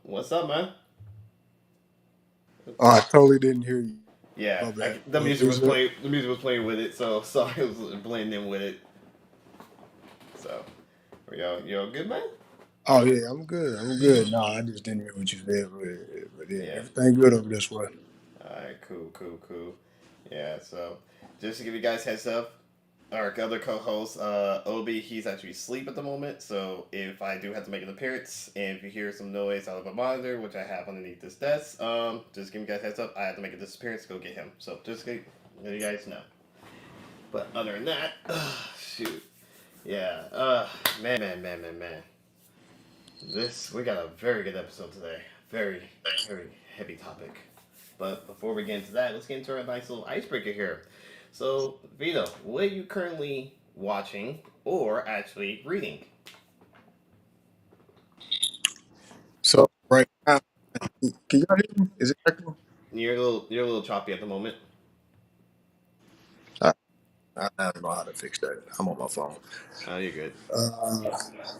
What's up, man? Oh, I totally didn't hear you. Yeah, My bad. the What music was was it? playing. The music was playing with it, so I was blending in with it. So, are y'all good, man? Oh yeah, I'm good. I'm good. No, I just didn't hear what you said, but yeah, Yeah. everything good over this way. All right. Cool. Yeah. So, just to give you guys heads up, our other co-host, Obi, he's actually asleep at the moment. So if I do have to make an appearance, and if you hear some noise out of a monitor, which I have underneath this desk, just give you guys heads up. I have to make a disappearance to go get him. So just let you guys know. But other than that, shoot, yeah, man. This we got a very good episode today. Very, very heavy topic. But before we get into that, let's get into our nice little icebreaker here. So, Vito, what are you currently watching or actually reading? So right now, can y'all hear me? Is it echoing? You're a little choppy at the moment. I, I don't know how to fix that. I'm on my phone. Oh, you're good.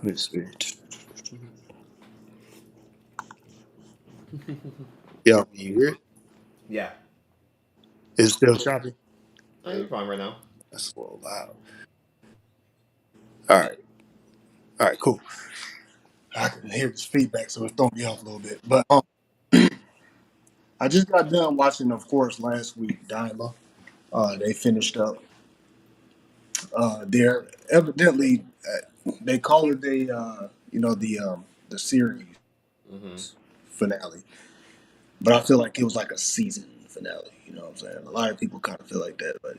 Let's see. Yeah, can you hear it? Yeah. Is it still choppy? Oh, you're fine right now. That's a little loud. All right. All right, cool. I can hear this feedback, so it's throwing me off a little bit. But I just got done watching, of course, last week, Dyma. They finished up. They're evidently they call it the series Mm-hmm. finale, but I feel like it was like a season finale. You know what I'm saying? A lot of people kind of feel like that, but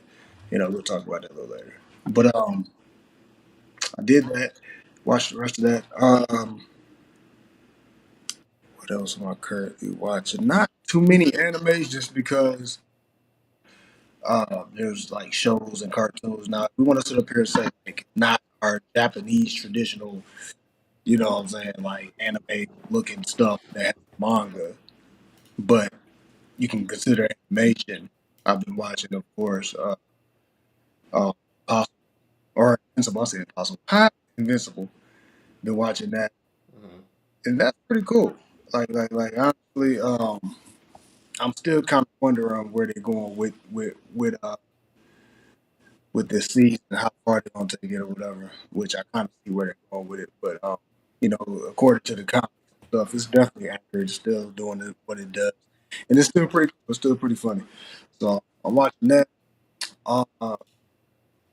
we'll talk about that a little later. But I did that. Watched the rest of that. What else am I currently watching? Not too many animes, just because there's like shows and cartoons. Now, we want to sit up here and say like not our Japanese traditional, you know what I'm saying, like anime looking stuff that has manga, but you can consider animation. I've been watching, of course, uh, Impossible or Invincible. I say Impossible. Invincible. Been watching that, Mm-hmm. and that's pretty cool. Like honestly, I'm still kind of wondering where they're going with this season, how far they're gonna take it or whatever. Which I kind of see where they're going with it, but according to the comics and stuff, it's definitely accurate. It's still doing what it does, and it's still pretty. It's still pretty funny. So I'm watching that. Uh,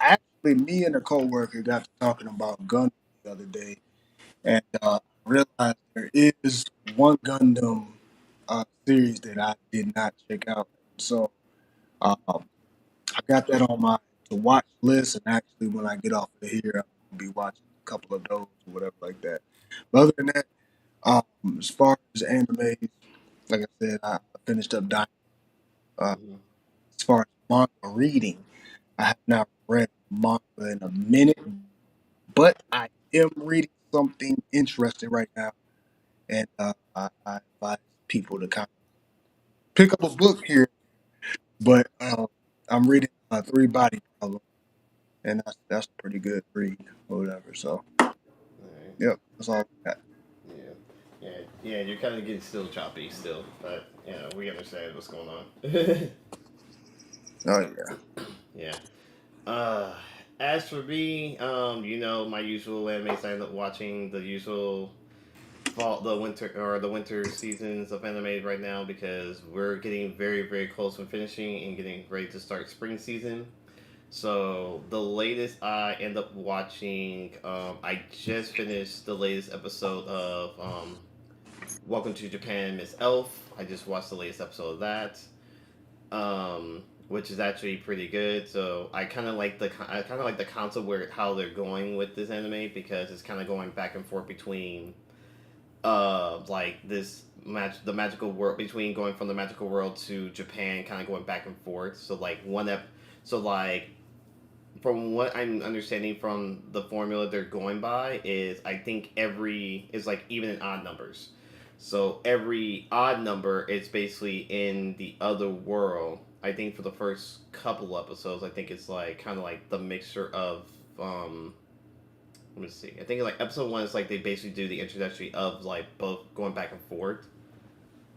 Actually, me and a coworker got to talking about Gundam the other day, and realized there is one Gundam series that I did not check out. So um, I got that on my to watch list, and actually, when I get off of here, I'm gonna be watching a couple of those or whatever like that. But other than that, as far as anime, like I said, I finished up Dying. Mm-hmm. As far as manga reading, I have not read manga in a minute, but I am reading something interesting right now, and I advise people to kind of pick up a book here. But I'm reading Three Body Problem, and that's a pretty good read or whatever. So, All right. yep, that's all I got. Yeah. Yeah. You're kind of getting still choppy still, but we understand what's going on. Oh yeah. Yeah. Uh, as for me, my usual animes I end up watching the usual the winter seasons of anime right now because we're getting very very close from finishing and getting ready to start spring season. So the latest I end up watching, I just finished the latest episode of Welcome to Japan, Miss Elf. I just watched the latest episode of that, which is actually pretty good. So I kind of like the concept where how they're going with this anime because it's kind of going back and forth between like the magical world between going from the magical world to Japan, kind of going back and forth. So like so like from what I'm understanding from the formula they're going by is I think every is like even and odd numbers. So every odd number is basically in the other world. I think for the first couple episodes, I think it's like kind of like the mixture of let me see. I think like episode one is like they basically do the introductory of like both going back and forth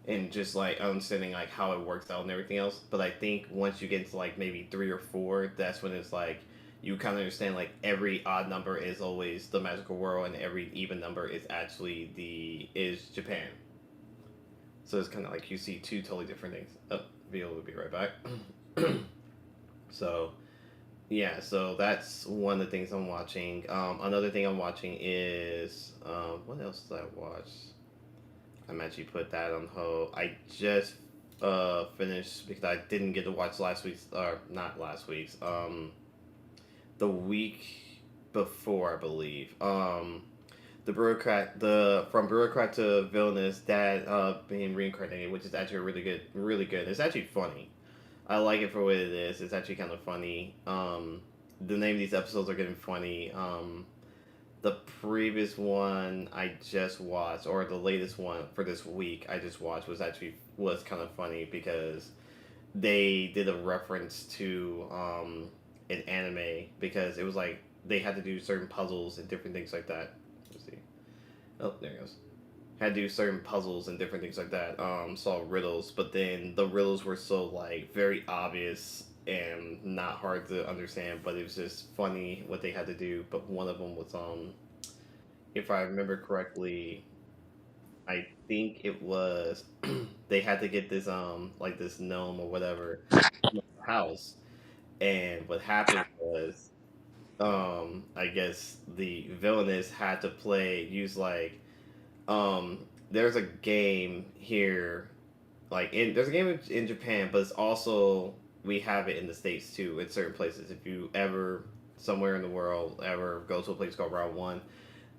and just like understanding like how it works out and everything else. But I think once you get into like maybe three or four, that's when it's like you kind of understand like every odd number is always the magical world and every even number is actually the is Japan. So it's kind of like you see two totally different things. Oh, Vito will be right back. So yeah, so that's one of the things I'm watching. Another thing I'm watching is what else did I watch? I'm actually put that on hold. I just finished because I didn't get to watch last week's or not last week's. the week before, I believe. The bureaucrat, the from bureaucrat to villainous dad being reincarnated, which is actually really good. It's actually funny. I like it for what it is. It's actually kind of funny. The name of these episodes are getting funny. The previous one I just watched, or the latest one for this week I just watched, was kind of funny because they did a reference to an anime because it was like they had to do certain puzzles and different things like that. Let's see. Oh, there it goes. Had to do certain puzzles and different things like that. Saw riddles, but then the riddles were so like very obvious and not hard to understand, but it was just funny what they had to do. But one of them was if I remember correctly, I think it was they had to get this like this gnome or whatever house, and what happened was I guess the villainous had to use like there's a game here there's a game in Japan, but it's also we have it in the States too in certain places. If you ever somewhere in the world ever go to a place called Round One,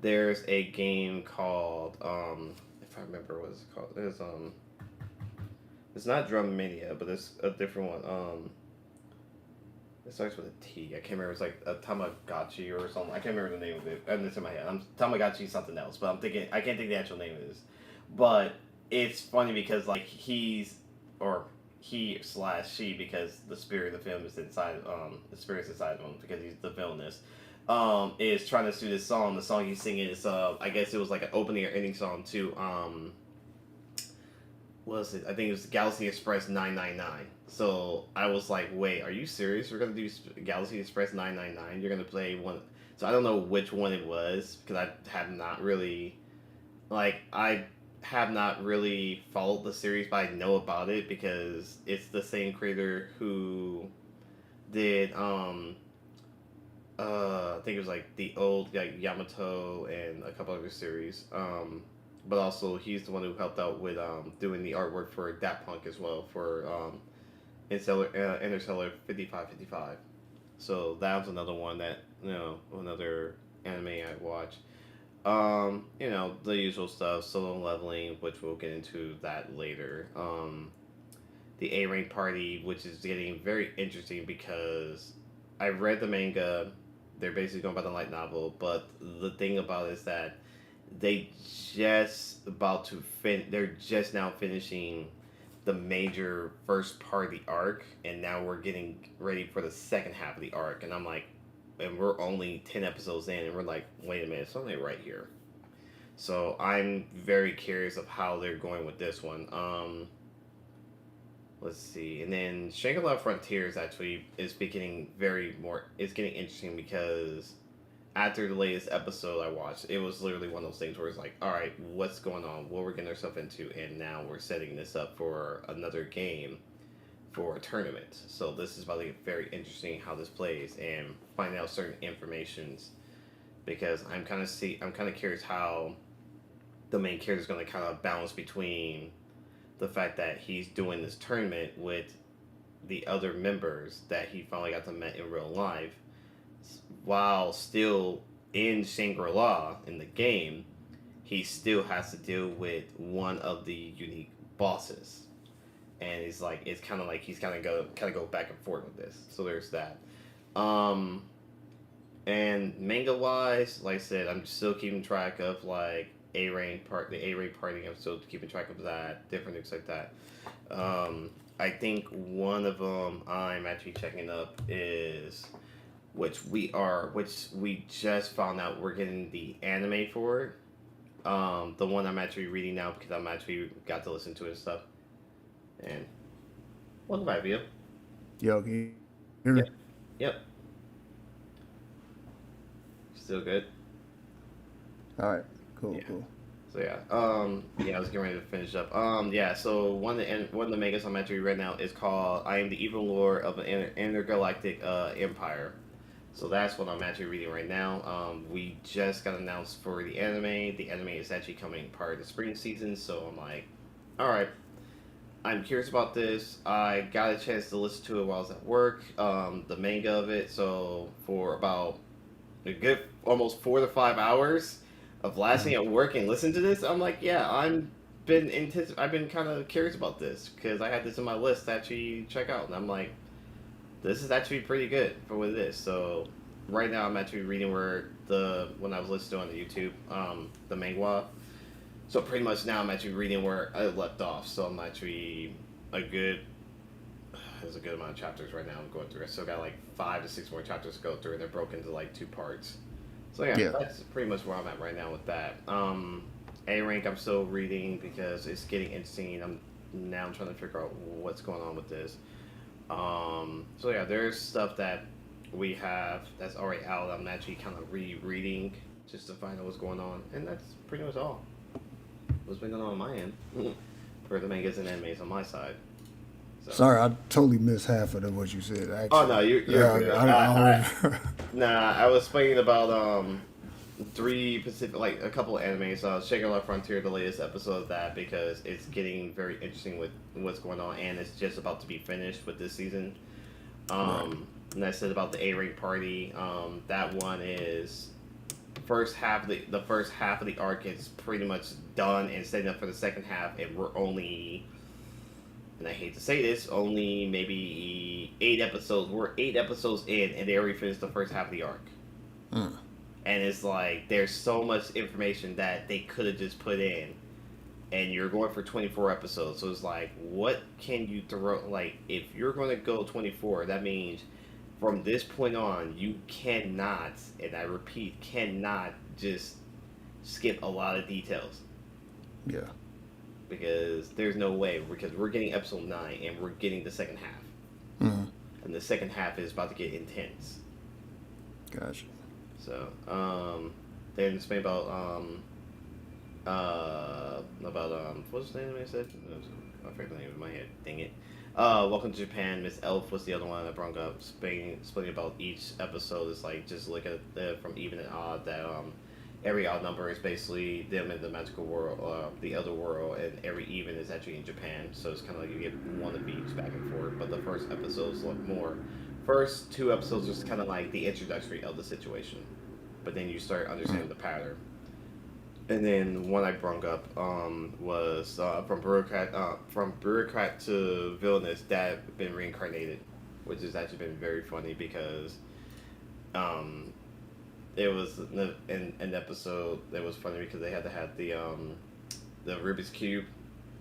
there's a game called if I remember what it's called. It's not Drum Mania, but it's a different one. It starts with a T. I can't remember. It's like a Tamagotchi or something. I can't remember the name of it. And it's in my head. Tamagotchi something else, but I'm thinking I can't think the actual name of this. But it's funny because like or he slash she because the spirit of the film is inside the spirit's inside of him because he's the villainous. Is trying to do this song. The song he's singing is I guess it was like an opening or ending song to what was it? I think it was Galaxy Express 999. So I was like, wait, are you serious? We're gonna do Galaxy Express 999. You're gonna play one. So I don't know which one it was because I have not really followed the series, but I know about it because it's the same creator who did I think it was like the old like Yamato and a couple other series. But also he's the one who helped out with doing the artwork for Daft Punk as well for Interstellar 5555. So that was another one that another anime I watched. The usual stuff, solo leveling, which we'll get into that later. The A rank party, which is getting very interesting because I read the manga. They're basically going by the light novel, but the thing about it is that they just about to they're just now finishing the major first part of the arc, and now we're getting ready for the second half of the arc, and I'm like, and we're only 10 episodes in, and we're like, wait a minute, it's only right here. So I'm very curious of how they're going with this one. Let's see, and then Shangri-La Frontiers actually is it's getting interesting because after the latest episode I watched, it was literally one of those things where it's like, all right, what's going on? What we're getting ourselves into, and now we're setting this up for another game for a tournament. So this is about to get very interesting how this plays and find out certain informations because I'm kind of curious how the main character is going to kind of balance between the fact that he's doing this tournament with the other members that he finally got to meet in real life while still in Shangri-La in the game, he still has to deal with one of the unique bosses, and it's kind of like he's kind of go back and forth with this. So there's that. And manga wise, like I said, I'm still keeping track of like the A rank party. I'm still keeping track of that, different things like that. I think one of them I'm actually checking up is which we just found out we're getting the anime for. The one I'm actually reading now because I'm actually got to listen to it and stuff. And welcome back, Vio. Yo, can you hear me? Yep, yep, still good. All right, cool, Yeah. cool. So yeah, I was getting ready to finish up. Yeah. So one of the mangas I'm actually right now is called "I Am the Evil Lord of an Intergalactic Empire." So that's what I'm actually reading right now. We just got announced for the anime. The anime is actually coming part of the spring season, so I'm like, all right. I'm curious about this. I got a chance to listen to it while I was at work. The manga of it. So for about a good almost 4 to 5 hours of lasting at work and listen to this, I'm like, yeah, I've been kind of curious about this because I had this in my list to actually check out, and I'm like, this is actually pretty good for what it is. So right now I'm actually reading where when I was listening on the YouTube, the manga. So pretty much now I'm actually reading where I left off. So I'm actually a good there's a good amount of chapters right now I'm going through. I still got like 5 to 6 more chapters to go through, and they're broken into like 2 parts. So yeah, Yeah. that's pretty much where I'm at right now with that. A rank I'm still reading because it's getting interesting. I'm trying to figure out what's going on with this. So yeah, there's stuff that we have that's already out. I'm actually kind of rereading just to find out what's going on, and that's pretty much all. What's been going on my end for the mangas and animes on my side. So. Sorry, I totally missed half of what you said. Oh Actually, no, you're good. Nah, I was speaking about 3 Pacific, like a couple of animes. So I was checking out Frontier, the latest episode of that, because it's getting very interesting with what's going on, and it's just about to be finished with this season. right. And I said about the A rank party. That one is first half. The first half of the arc is pretty much done and setting up for the second half, and we're only. And I hate to say this, only maybe 8 episodes. We're 8 episodes in, and they already finished the first half of the arc. Mm. And it's like there's so much information that they could have just put in, and you're going for 24 episodes. So it's like, what can you throw? Like, if you're going to go 24, that means from this point on, you cannot, and I repeat, cannot just skip a lot of details. Yeah. Because there's no way, because we're getting episode 9 and we're getting the second half, Mm. and the second half is about to get intense. Gotcha. So then it's made about what's the name I said? I forget the name of my head. Dang it. Welcome to Japan. Miss Elf was the other one I brought up. Explaining about each episode is like just look at it from even and odd. That every odd number is basically them in the magical world, the other world, and every even is actually in Japan. So it's kind of like you get one of each back and forth. But the first episodes look more. First 2 episodes just kind of like the introductory of the situation, but then you start understanding the pattern. And then one I brought up was from bureaucrat to villainous that been reincarnated, which has actually been very funny because it was in an episode that was funny because they had to have the Rubik's Cube,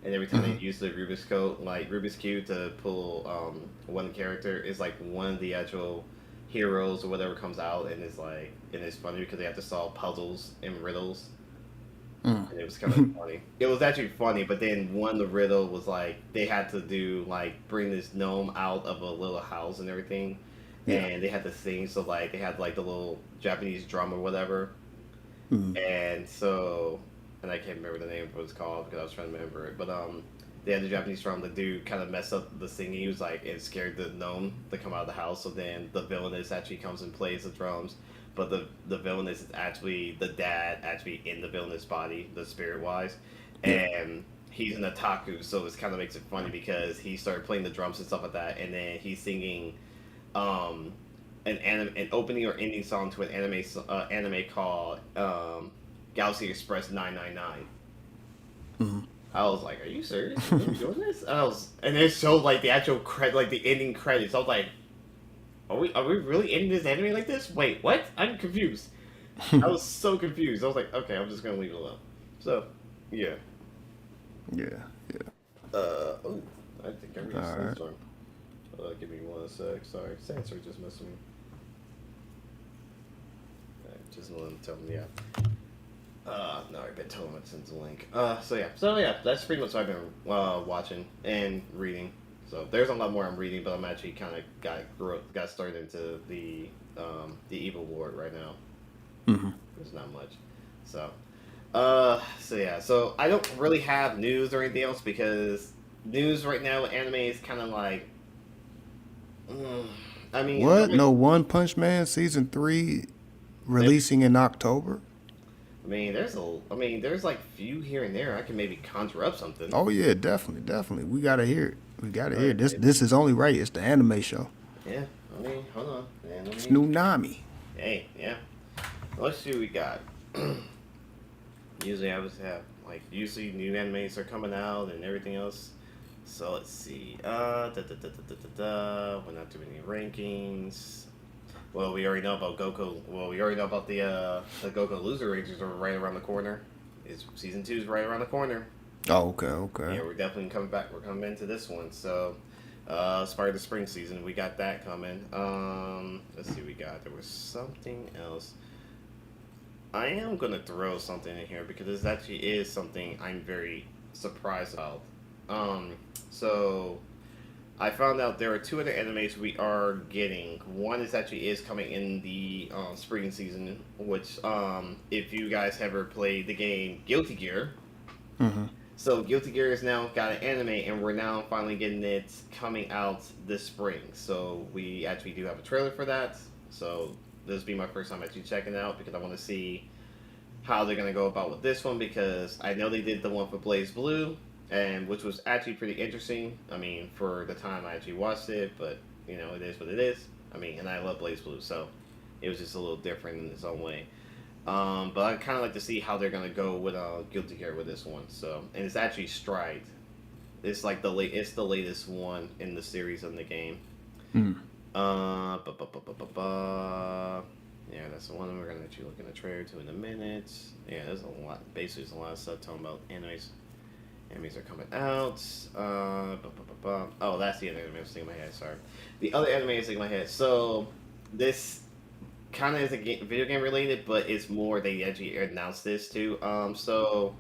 and every time they use the Rubik's Cube to pull one character, it's like one of the actual heroes or whatever comes out, and it's funny because they have to solve puzzles and riddles. And it was kind of funny. It was actually funny, but then one the riddle was like they had to do like bring this gnome out of a little house and everything, Yeah. and they had to sing. So like they had like the little Japanese drum or whatever, and so I can't remember the name of what it's called because I was trying to remember it, but they had the Japanese drum. The dude kind of messed up the singing. He was like it scared the gnome to come out of the house. So then the villainess actually comes and plays the drums. But the villainess is actually the dad, actually in the villainous body, the spirit wise, and he's an otaku, so it kind of makes it funny because he started playing the drums and stuff like that, and then he's singing, an opening or ending song to an anime called Galaxy Express 999. I was like, "Are you serious? Are you doing this?" And it showed like the actual like the ending credits. I was like. Are we really ending this anime like this? Wait, what? I'm confused. I was so confused. I was like, okay, I'm just gonna leave it alone. So, yeah. Yeah. Oh, I think I read a All right. sandstorm. Give me 1 sec. Sorry, sandstorm just messed with me. Just let him tell me, yeah. No, I've been telling him to send the link. So yeah, that's pretty much what I've been watching and reading. So there's a lot more I'm reading, but I'm actually kind of got started into the Evil Lord right now. There's not much, so so I don't really have news or anything else because news right now with anime is kind of like, I mean, What? No One Punch Man season 3 releasing in October? there's like few here and there. I can maybe conjure up something. Oh yeah, definitely, definitely. We gotta hear it. We gotta hear it. This Maybe. this is only right. It's the anime show. Yeah. Hold on, man. It's Noonami. Hey, yeah. Let's see what we got. Usually, I would have usually new animes are coming out and everything else. So let's see. We're not doing any rankings. Well, we already know about Goku. Well, we already know about the Goku Loser Rangers are right around the corner. Season 2 is right around the corner. Oh, okay, okay. Yeah, we're definitely coming back. We're coming into this one. So, as part of the spring season, we got that coming. Let's see, there was something else. I am gonna throw something in here because this actually is something I'm very surprised about. So I found out there are two other animes we are getting. One is coming in the spring season, which if you guys ever played the game Guilty Gear, Mm-hmm. so Guilty Gear has now got an anime, and we're now finally getting it coming out this spring. So we actually do have a trailer for that. So this will be my first time actually checking it out because I want to see how they're going to go about with this one because I know they did the one for Blaze Blue, and which was actually pretty interesting. I mean, for the time I actually watched it, but it is what it is. I mean, and I love Blaze Blue, so it was just a little different in its own way. But I kind of like to see how they're gonna go with Guilty Gear with this one. So, and it's actually Stride. It's like it's the latest one in the series of the game. Mm. Yeah, that's the one we're gonna actually look in the trailer to in a minute. Yeah, there's a lot. Basically, there's a lot of stuff talking about animes. Animes are coming out. Oh, that's the other anime I was thinking in my head. Sorry, the other anime I was thinking in my head. So this kind of is video game related, but it's more they actually announced this too. So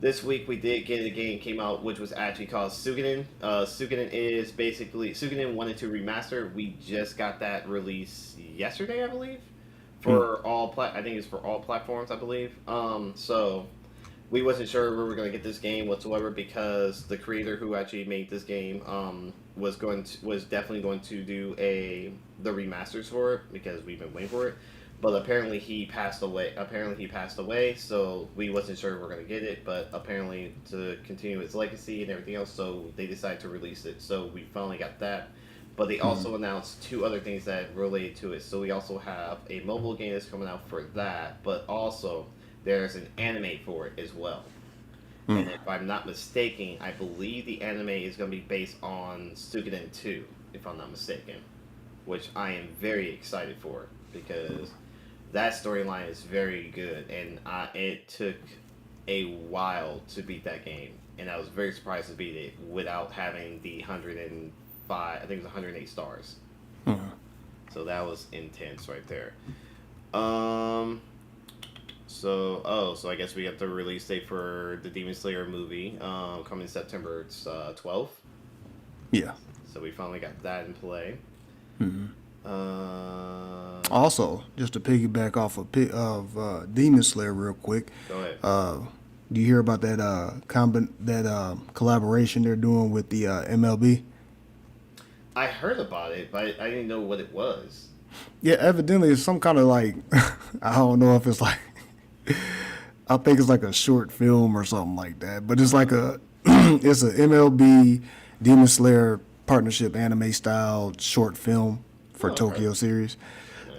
this week we did get a game came out which was actually called Suikoden. Suikoden is basically Suikoden 1 and 2 remaster. We just got that release yesterday, I believe, for I think it's for all platforms, I believe. So we wasn't sure we were going to get this game whatsoever because the creator who actually made this game was definitely going to do the remasters for it because we've been waiting for it. But apparently he passed away. So we wasn't sure we were going to get it. But apparently to continue its legacy and everything else, so they decided to release it. So we finally got that. But they also announced two other things that relate to it. So we also have a mobile game that's coming out for that, but also there's an anime for it as well. And if I'm not mistaken, I believe the anime is going to be based on Suikoden 2, if I'm not mistaken, which I am very excited for because that storyline is very good, and it took a while to beat that game, and I was very surprised to beat it without having the 105, I think it was 108 stars. So that was intense right there. So I guess we have the release date for the Demon Slayer movie coming September 12th. Yeah. So we finally got that in play. Also, just to piggyback off of Demon Slayer real quick. Go ahead. Do you hear about that collaboration they're doing with the MLB? I heard about it, but I didn't know what it was. Yeah, evidently it's some kind of like I don't know if it's like I think it's like a short film or something like that. But it's like it's a MLB Demon Slayer partnership anime style short film for Tokyo series.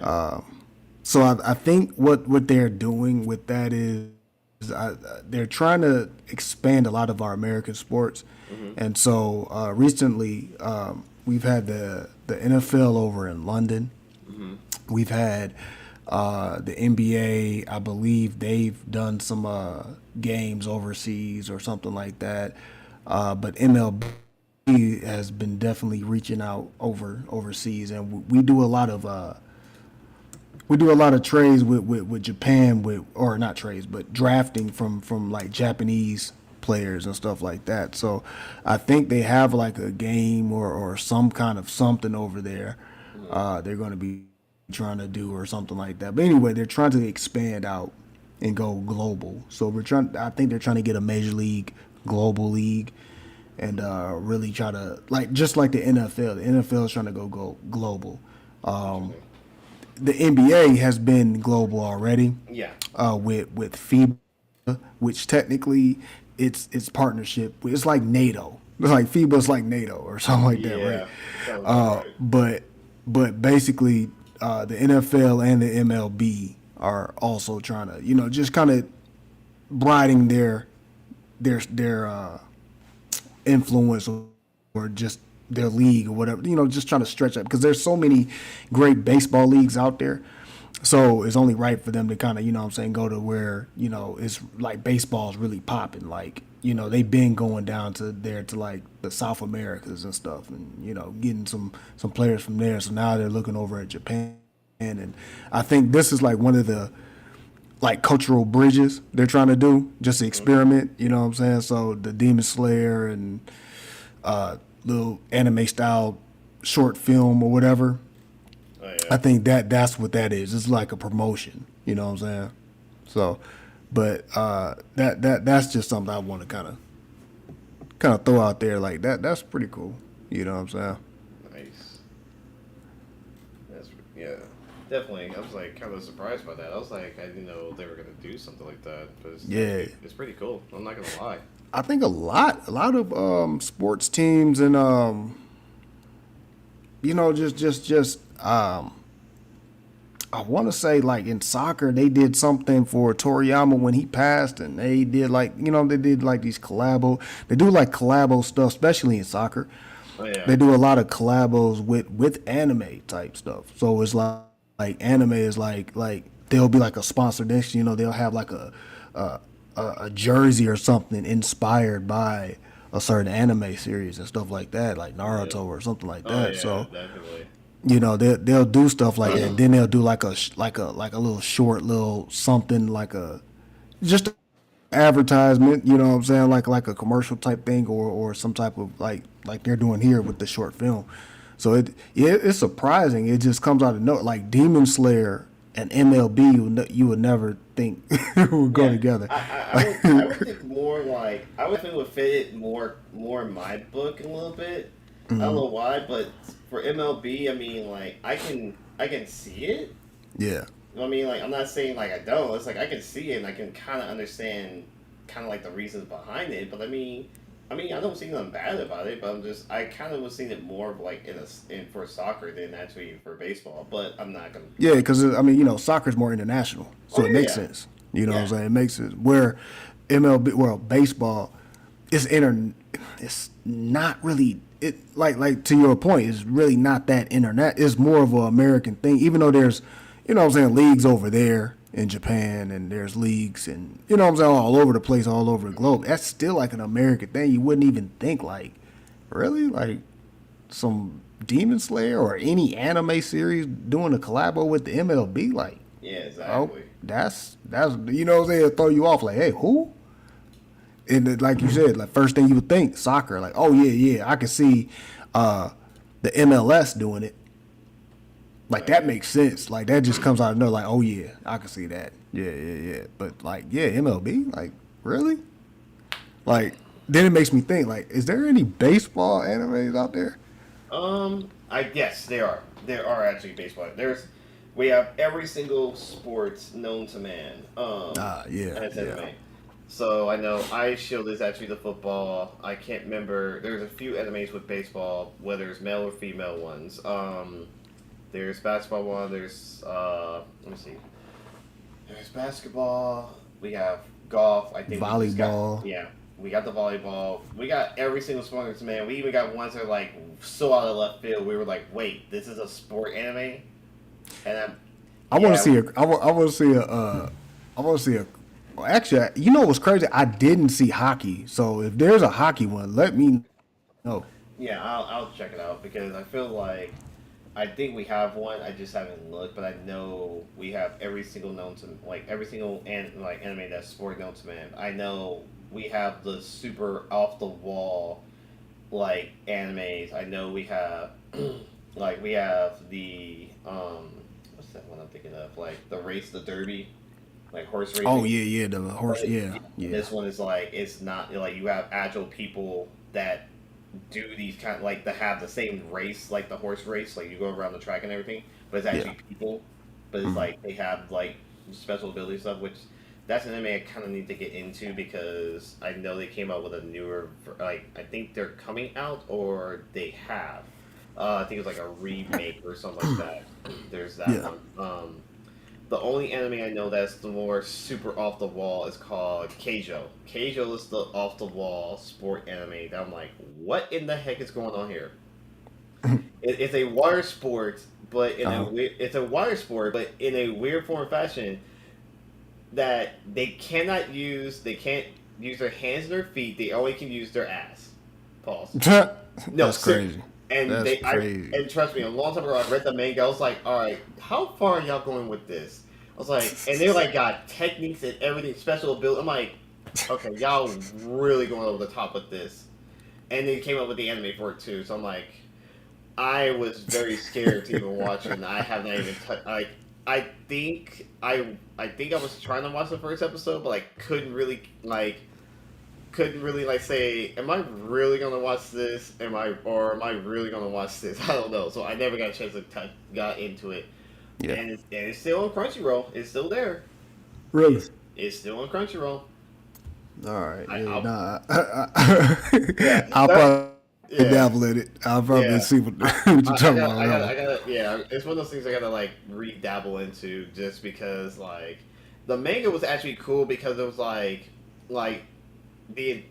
So I think what they're doing with that is they're trying to expand a lot of our American sports. And so recently we've had the NFL over in London. We've had the NBA, I believe they've done some games overseas or something like that. But MLB has been definitely reaching out overseas, and we do a lot of trades with Japan or not trades, but drafting from like Japanese players and stuff like that. So I think they have like a game or some kind of something over there. They're going to be trying to do or something like that. But anyway, they're trying to expand out and go global. So I think they're trying to get a major league, global league, and really try to just like the NFL. The NFL is trying to go global. the NBA has been global already. Yeah. With FIBA, which technically it's partnership. It's like NATO. It's like FIBA's like NATO or something like that, right? Yeah. Sounds about right. But basically, the NFL and the MLB are also trying to, just kind of broadening their influence or just their league or whatever, just trying to stretch up because there's so many great baseball leagues out there. So it's only right for them to kind of, go to where, it's like baseball's really popping. Like, they've been going down to there to like the South Americas and stuff and, getting some players from there. So now they're looking over at Japan. And I think this is like one of the like cultural bridges they're trying to do, just to experiment, you know what I'm saying? So the Demon Slayer and little anime style short film or whatever. Oh, yeah. I think that's what that is. It's like a promotion, you know what I'm saying? So, but that's just something I want to kind of throw out there like that. That's pretty cool, you know what I'm saying? Nice. Yeah. Definitely. I was like kind of surprised by that. I was like, I didn't know they were gonna do something like that. But it's pretty cool. I'm not gonna lie. I think a lot of sports teams and just I want to say like in soccer they did something for Toriyama when he passed, and they did like they did like these they do like collabo stuff, especially in soccer. Oh, yeah. They do a lot of collabos with anime type stuff. So it's like anime is like there'll be like a sponsor next, they'll have like a jersey or something inspired by a certain anime series and stuff like that, like Naruto or something like that. Yeah, so definitely. they'll do stuff like that. And then they'll do like a little short little something like just advertisement, you know what I'm saying, like a commercial type thing or some type of like they're doing here with the short film. So it's surprising. It just comes out of nowhere. Like Demon Slayer and MLB, you would never think would go together. I would think more like I would think it would fit it more in my book a little bit. I don't know why, but for MLB, I mean, like I can see it. Yeah. I mean, like I'm not saying like I don't. It's like I can see it and I can kind of understand kind of like the reasons behind it. But I mean, I don't see nothing bad about it. But I kind of was seeing it more of like in for soccer than actually for baseball. But I'm not gonna. Yeah, because soccer's more international, so it makes sense. You know what I'm saying? It makes sense. Where baseball is it's not really like to your point, it's really not that internet. It's more of an American thing, even though there's leagues over there in Japan and there's leagues and all over the place, all over the globe. That's still like an American thing. You wouldn't even think like really like some Demon Slayer or any anime series doing a collabo with the MLB, like exactly. That's they'll throw you off like, hey, who? And like you said, like first thing you would think soccer, like, oh yeah, I can see the MLS doing it. Like that makes sense. Like that just comes out of nowhere. Like, oh yeah, I can see that. Yeah. But like, yeah, MLB. Like, really? Like, then it makes me think. Like, is there any baseball animes out there? I guess there are. There are actually baseball. We have every single sports known to man. As anime. So I know Ice Shield is actually the football. I can't remember. There's a few animes with baseball, whether it's male or female ones. There's basketball one. There's let me see. There's basketball. We have golf. I think volleyball. We got the volleyball. We got every single sport, man. We even got ones that are like so out of left field. We were like, wait, this is a sport anime. And I want to see a. I want to see a. Well, actually, what's crazy? I didn't see hockey. So if there's a hockey one, let me know. Yeah, I'll check it out because I feel like I think we have one. I just haven't looked, but I know we have every single anime that's sport known to man. I know we have the super off the wall like animes. I know we have we have the what's that one I'm thinking of? Like the derby. Like horse racing. Oh yeah, the horse. Yeah. This one is like it's not like you have agile people that do these that have the same race like the horse race, like you go around the track and everything, but it's actually people. but it's like they have like special ability stuff, which that's an anime I kind of need to get into because I know they came out with a newer, like I think they're coming out or they have. I think it's like a remake or something like that. There's that Yeah. one. The only anime I know that's the more super off the wall is called Keijo. Keijo is the off the wall sport anime that I'm like, what in the heck is going on here? It's a water sport, but in a Oh. weird, it's a water sport, but in a weird form of fashion that they can't use their hands and their feet. They only can use their ass. Pause. No, That's crazy. and That's crazy. and trust me, a long time ago I read the manga. I was like, all right, how far are y'all going with this? I was like, and they like got techniques and everything, special ability. I'm like, okay, y'all really going over the top with this. And they came up with the anime for it too. So I'm like, I was very scared to even watch it. And I have not even like. I think I was trying to watch the first episode, but like couldn't really like say, am I really gonna watch this? Am I really gonna watch this? I don't know. So I never got a chance to got into it. Yeah. And it's still on Crunchyroll. It's still there. Really? It's still on Crunchyroll. All right. I- Yeah, I'll- nah. Yeah, I'll that- probably yeah. dabble in it. I'll probably Yeah. see what you're talking about. I gotta, yeah. It's one of those things I gotta like re-dabble into just because like the manga was actually cool because it was like the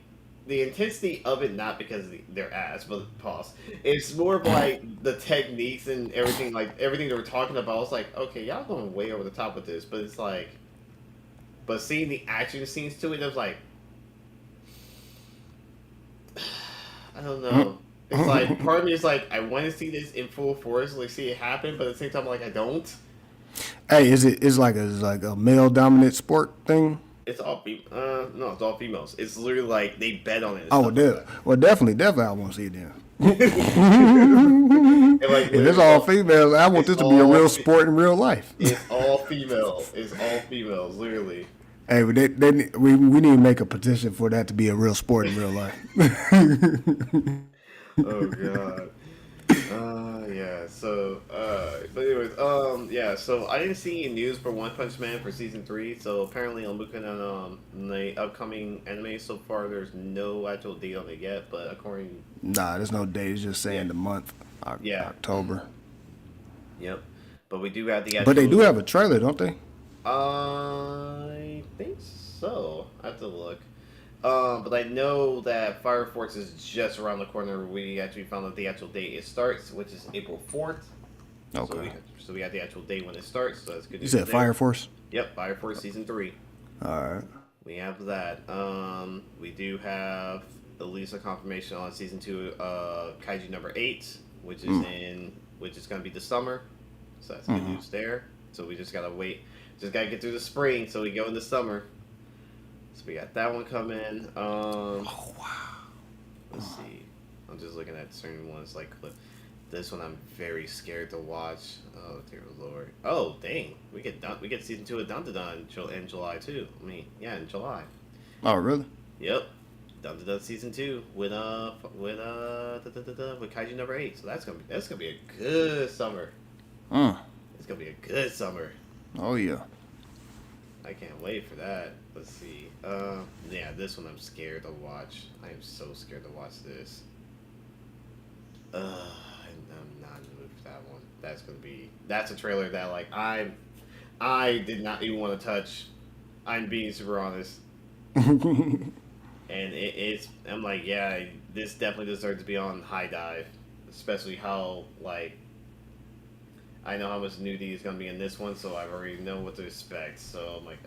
intensity of it, not because of their ass, but pause. It's more of like the techniques and everything, like everything they were talking about. I was like, okay, y'all going way over the top with this, but it's like, but seeing the action scenes to it, it was like, I don't know. It's like part of me is like I want to see this in full force, like see it happen, but at the same time, like I don't. Hey, it's like a male dominant sport thing? It's all no, it's all females. It's literally like they bet on it. And Oh, stuff like well, definitely, I want to see it then. And, like, If it's all females, I want it's this to be a all real sport in real life. It's all female. It's all females, literally. Hey, but we need to make a petition for that to be a real sport in real life. Oh god. Yeah. So, but anyways, yeah. So I didn't see any news for One Punch Man for season 3. So apparently, I'm looking at the upcoming anime. So far, there's no actual date on it yet. But according, Nah, there's no date. It's just saying the month, Yeah. October. yep. But we do have the actual. But they do have a trailer, don't they? I think so. I have to look. But I know that Fire Force is just around the corner. We actually found out the actual date it starts, which is April 4th. Okay. So we got the actual date when it starts. So that's good. You said Fire Force? Yep, Fire Force season 3. All right. We have that. We do have at least a confirmation on season 2 Kaiju number 8, which is gonna be the summer. So that's good news there. So we just gotta wait. Just gotta get through the spring so we go into summer. So we got that one coming. Oh wow. Let's see. I'm just looking at certain ones like this one. I'm very scared to watch. Oh dear Lord. Oh dang. We get season 2 of Dandadan in July too. I mean, yeah, in July. Oh really? Yep. Dandadan season 2 with Kaiju number 8. So that's gonna be a good summer. It's gonna be a good summer. Oh yeah. I can't wait for that. Let's see. Yeah, this one I'm scared to watch. I am so scared to watch this. I'm not in the mood for that one. That's a trailer that like I did not even want to touch. I'm being super honest. And I'm like, yeah, this definitely deserves to be on High Dive, especially how like I know how much nudity is going to be in this one, so I already know what to expect. So I'm like,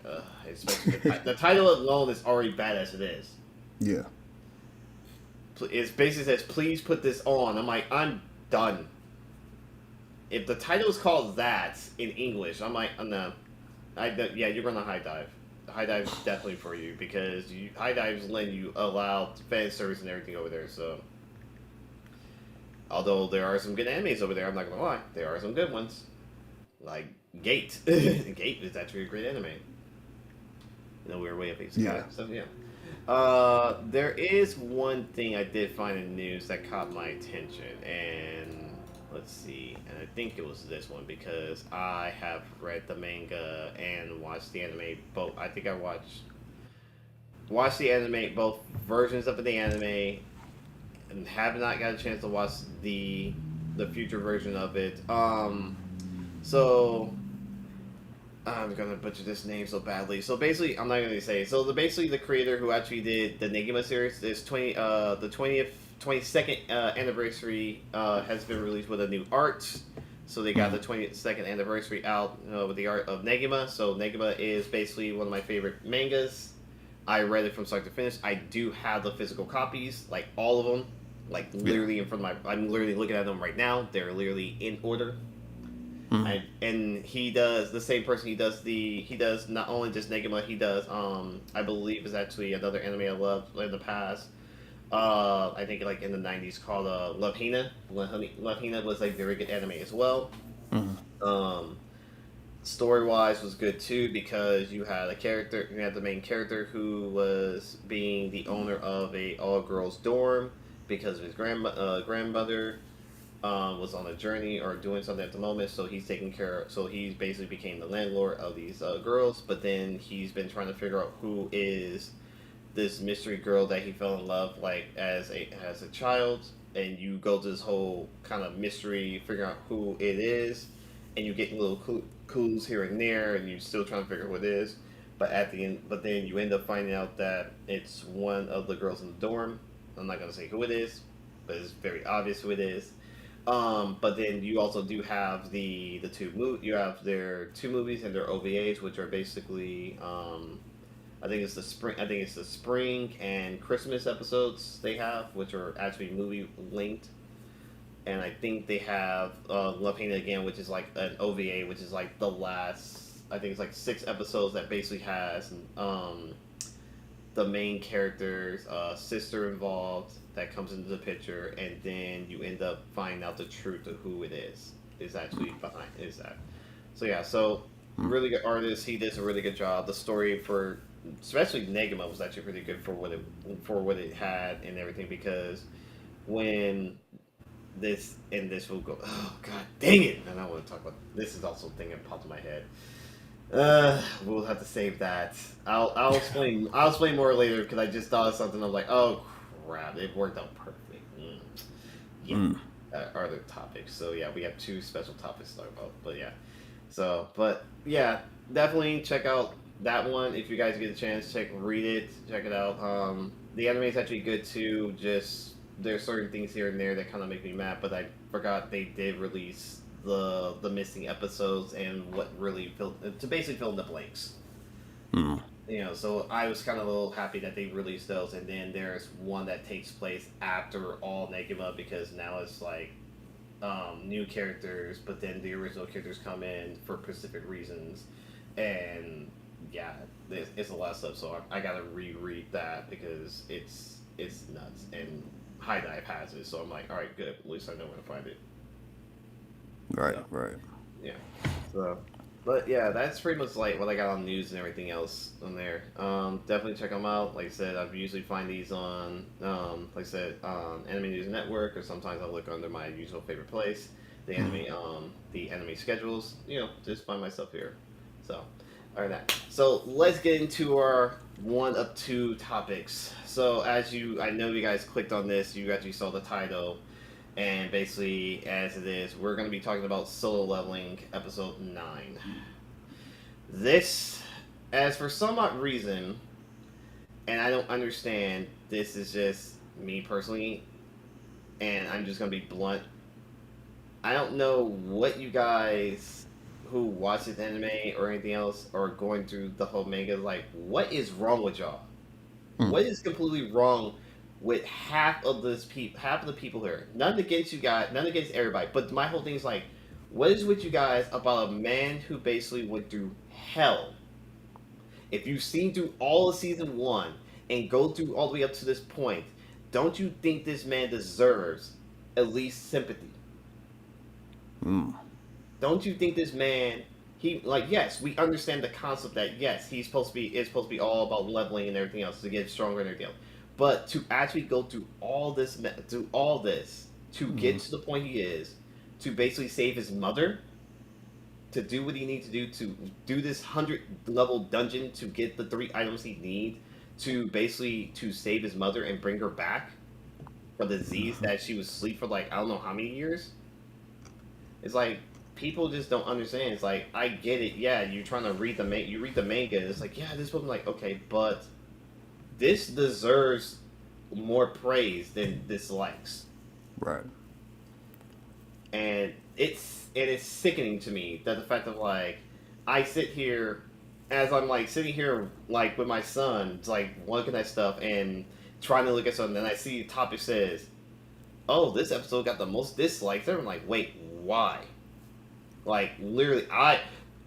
especially the title alone is already bad as it is. Yeah. It basically says, please put this on. I'm like, I'm done. If the title is called that in English, I'm like, no. Yeah, you're going to High Dive. High Dive is definitely for you because High Dive is letting you allow fan service and everything over there, so. Although there are some good animes over there, I'm not gonna lie. There are some good ones. Like Gate. Gate is actually a great anime. We were way up against the Yeah. So yeah. There is one thing I did find in news that caught my attention, and let's see, and I think it was this one because I have read the manga and watched the anime. Both, I think I watched the anime, both versions of the anime, and have not got a chance to watch the future version of it. So I'm gonna butcher this name so badly. So basically, I'm not gonna say. So basically, the creator who actually did the Negima series, is the 22nd anniversary has been released with a new art. So they got the 22nd anniversary out with the art of Negima. So Negima is basically one of my favorite mangas. I read it from start to finish. I do have the physical copies, like all of them, like literally in front of my. I'm literally looking at them right now. They're literally in order. And he does the same person. He does not only just Negima. He does I believe is actually another anime I loved in the past. I think like in the '90s called Love Hina. Love Hina was a very good anime as well. Story wise was good too because you had the main character who was being the owner of a all girls dorm because of his grandmother was on a journey or doing something at the moment, so he's taking care of, so he's basically became the landlord of these girls, but then he's been trying to figure out who is this mystery girl that he fell in love like as a child, and you go to this whole kind of mystery figuring out who it is, and you get little clues here and there, and you're still trying to figure out who it is, but at the end, but then you end up finding out that it's one of the girls in the dorm. I'm not going to say who it is, but it's very obvious who it is. But then you also do have you have their two movies and their OVAs, which are basically I think it's the spring and Christmas episodes they have, which are actually movie linked. And I think they have Love Hina again, which is like an OVA, which is like the last, I think it's like 6 episodes that basically has the main character's sister involved that comes into the picture, and then you end up finding out the truth of who it is actually behind is that. So yeah, so really good artist. He did a really good job. The story for especially Negima was actually pretty good for what it had and everything, because when this will go, oh god dang it, and I want to talk about this is also a thing that popped in my head. We'll have to save that. I'll explain more later because I just thought of something. I'm like, oh crap, it worked out perfectly. Yeah, other topics. So yeah, we have 2 special topics to talk about. But yeah, but yeah, definitely check out that one if you guys get a chance. Read it, check it out. The anime is actually good too. Just there's certain things here and there that kind of make me mad, but I forgot they did release the missing episodes and what really basically fill in the blanks. So I was kind of a little happy that they released those, and then there's one that takes place after all Negima, because now it's like new characters, but then the original characters come in for specific reasons, and yeah, it's a lot of stuff. So I gotta reread that because it's nuts, and High Dive has it, so I'm like, all right, good. At least I know where to find it. Right, So, right. yeah. So, but yeah, that's pretty much like what I got on news and everything else on there. Definitely check them out. Like I said, I usually find these on, like I said, Anime News Network, or sometimes I'll look under my usual favorite place, the anime schedules. Just find myself here. So, all right. So let's get into our one of 2 topics. So I know you guys clicked on this, you actually saw the title. And basically, as it is, we're going to be talking about Solo Leveling Episode 9. This, as for some odd reason, and I don't understand, this is just me personally, and I'm just going to be blunt. I don't know what you guys who watch this anime or anything else are going through the whole manga, like, what is wrong with y'all? What is completely wrong with half of the people here? None against you guys, none against everybody, but my whole thing is like, what is with you guys about a man who basically went through hell? If you've seen through all of season 1 and go through all the way up to this point, don't you think this man deserves at least sympathy? Don't you think this man, yes, we understand the concept that yes, it's supposed to be all about leveling and everything else to get stronger and everything else. But to actually go through all this to get to the point he is, to basically save his mother, to do what he needs to do this 100 level dungeon to get the 3 items he needs to basically to save his mother and bring her back from the disease that she was asleep for like I don't know how many years. It's like people just don't understand. It's like I get it. Yeah, you're trying to read you read the manga. It's like yeah, this book. Like okay, but this deserves more praise than dislikes. Right. And it's sickening to me that the fact of like I sit here as I'm like sitting here like with my son, like looking at stuff and trying to look at something, and I see the topic says, "Oh, this episode got the most dislikes." I'm like, "Wait, why?" Like literally, I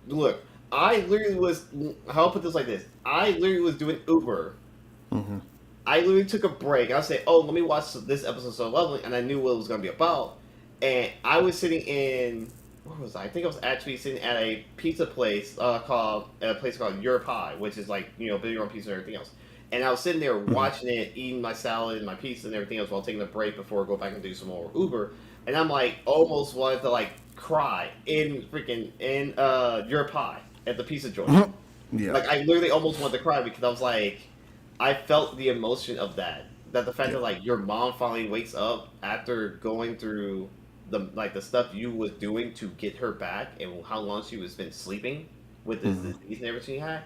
literally was. I'll put this like this: I literally was doing Uber. Mm-hmm. I literally took a break. I said, "Oh, let me watch this episode so lovely," and I knew what it was going to be about. And I was sitting in where was I? I think I was actually sitting at a pizza place called Your Pie, which is like video on pizza and everything else. And I was sitting there watching it, eating my salad and my pizza and everything else while taking a break before I go back and do some more Uber. And I'm like almost wanted to like cry in Your Pie at the pizza joint. Yeah. Like I literally almost wanted to cry because I was like, I felt the emotion of that. That the fact that like your mom finally wakes up after going through the stuff you was doing to get her back and how long she was been sleeping with this disease and everything she had.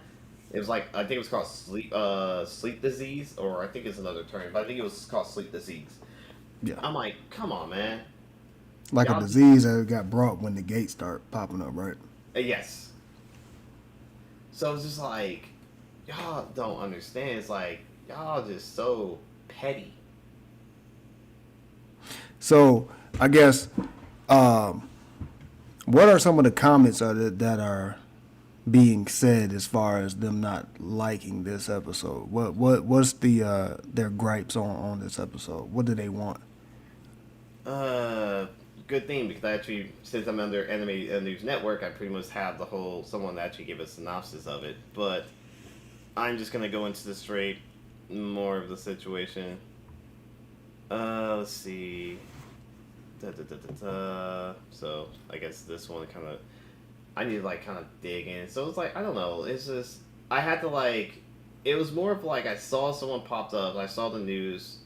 It was like I think it was called sleep disease, or I think it's another term, but I think it was called sleep disease. Yeah. I'm like, come on, man. Like Y'all, a disease that got brought when the gates start popping up, right? Yes. So it's just like y'all don't understand. It's like y'all just so petty. So I guess, what are some of the comments that are being said as far as them not liking this episode? What's their gripes on this episode? What do they want? Good thing because I actually, since I'm under Anime News Network, I pretty much have someone that actually give a synopsis of it. But I'm just gonna go into the straight more of the situation. Let's see. So I guess this one kind of I need to like kind of dig in. So it's like I don't know. It's just I had to like. It was more of like I saw someone popped up. I saw the news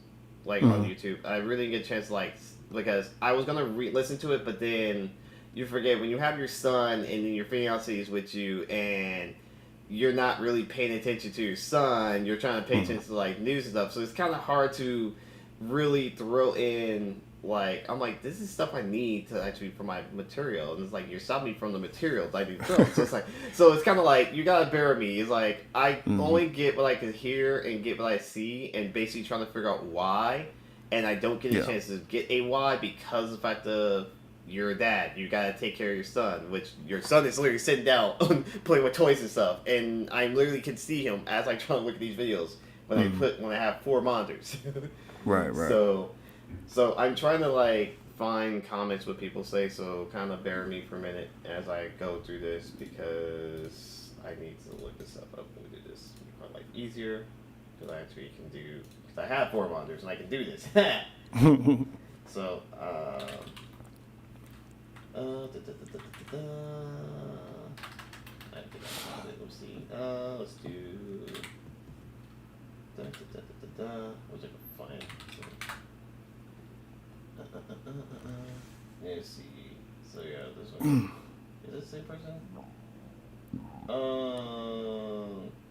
like on YouTube. I really didn't get a chance to like because I was gonna listen to it, but then you forget when you have your son and then your fiance is with you and you're not really paying attention to your son. You're trying to pay attention to like news and stuff. So it's kind of hard to really throw in like I'm like this is stuff I need to actually for my material, and it's like you're stopping me from the material that I do throw. So it's like it's kind of like you gotta bear with me. It's like I only get what I can hear and get what I see, and basically trying to figure out why, and I don't get a chance to get a why because of the fact of you're a dad. You gotta take care of your son, which your son is literally sitting down playing with toys and stuff, and I literally can see him as I try to look at these videos when I have 4 monitors. Right. So I'm trying to like find comments what people say, so kind of bear me for a minute as I go through this because I need to look this up. Let me do this. Make my life easier because I actually can do because I have 4 monitors and I can do this. So I think I found it. Let's see. Let's do. What's I can find? Let's see. So yeah, this one. Is it the same person?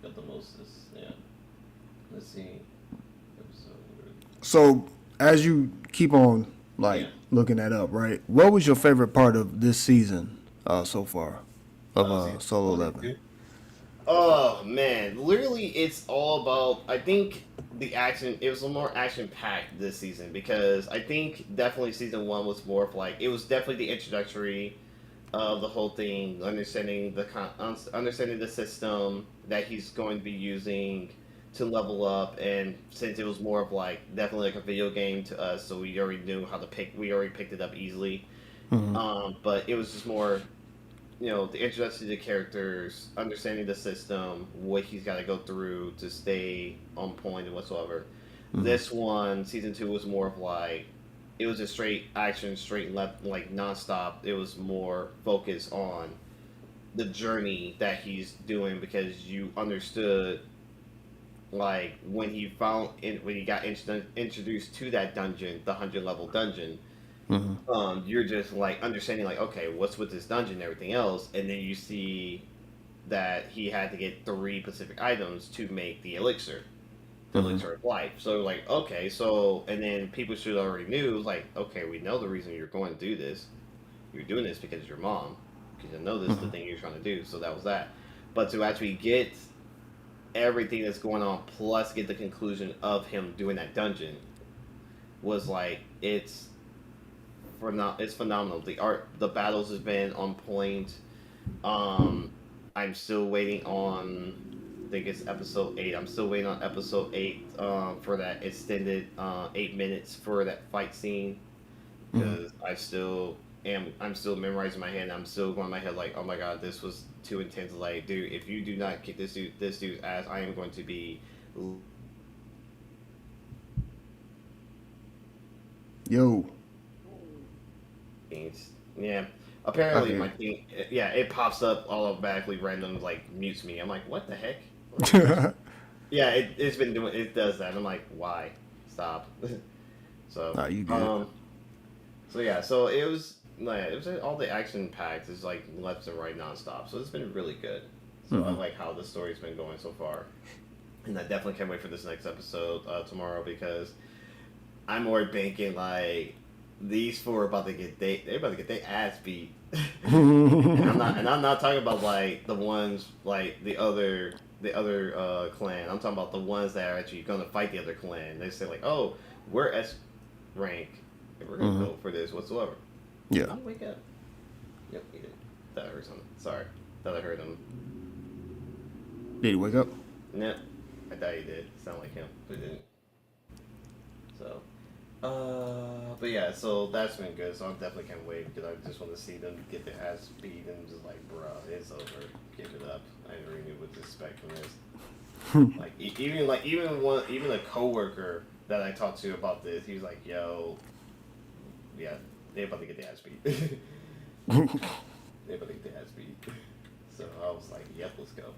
Got the most. Yeah. Let's see. So as you keep on looking that up, right? What was your favorite part of this season so far of Solo Leveling? Oh man, literally, it's all about. I think the action. It was a more action packed this season because I think definitely season 1 was more of like it was definitely the introductory of the whole thing, understanding the system that he's going to be using to level up, and since it was more of like definitely like a video game to us, so we already knew how to pick. We already picked it up easily, but it was just more. The introduction to the characters, understanding the system, what he's got to go through to stay on point and whatsoever. This one, season 2, was more of like it was just straight action, straight left, like nonstop. It was more focused on the journey that he's doing because you understood like when he when he got introduced to that dungeon, the 100 level dungeon. Mm-hmm. You're just like understanding like okay, what's with this dungeon and everything else, and then you see that he had to get 3 specific items to make the elixir. The elixir of life. So like, okay, so and then people should already knew like, okay, we know the reason you're going to do this. You're doing this because your mom, because you know this is the Mm-hmm. thing you're trying to do. So that was that. But to actually get everything that's going on, plus get the conclusion of him doing that dungeon, was like it's phenomenal. The art, the battles has been on point. Um, I'm still waiting on. I think it's episode 8. I'm still waiting on episode 8 for that extended 8 minutes for that fight scene Mm-hmm. because I'm still memorizing my head. And I'm still going in my head like, oh my god, this was too intense. Like, dude, if you do not kick this dude's ass, I am going to be. Yo. Yeah. Apparently, Okay. my thing, yeah, it pops up all automatically random, like mutes me. I'm like, what the heck? Yeah, it's been doing. It does that. I'm like, why? Stop. so, Nah, you good. um, so yeah, so it was like it was all the action packed is like left and right nonstop. So it's been really good. So I Mm-hmm. like how the story's been going so far, and I definitely can't wait for this next episode tomorrow because I'm more banking like these four are about to get they're about to get their ass beat. And I'm not talking about like the ones like the other clan. I'm talking about the ones that are actually gonna fight the other clan. They say like, oh, we're S rank and we're gonna Mm-hmm. go for this whatsoever. Yeah. Did you wake up? Yep, he did. Thought I heard something. Sorry. Thought I heard him. Did he wake up? Nah. I thought he did. Sound like him, but he didn't. So but yeah, so that's been good. So I definitely can't wait because I just want to see them get their ass beat and just like, bro, it's over. Give it up. I already knew what to expect from this. Even a coworker that I talked to about this, he was like, yo, yeah, they're about to get their ass beat. They're about to get their ass beat. So I was like, yep, let's go.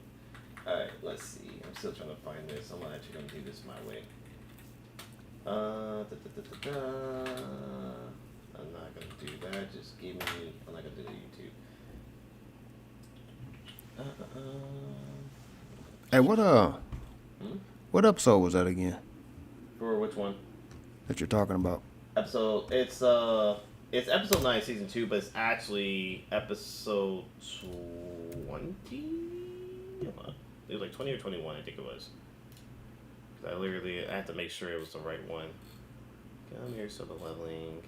All right, let's see. I'm still trying to find this. I'm actually gonna do this my way. I'm not gonna do that. Just give me. I'm not gonna do the YouTube. Hey, Hmm? what episode was that again For which one? that you're talking about? Episode. It's episode 9, season 2, but it's actually episode 20. It was like 20 or 21, I think it was. I had to make sure it was the right one. Come here, silver leveling.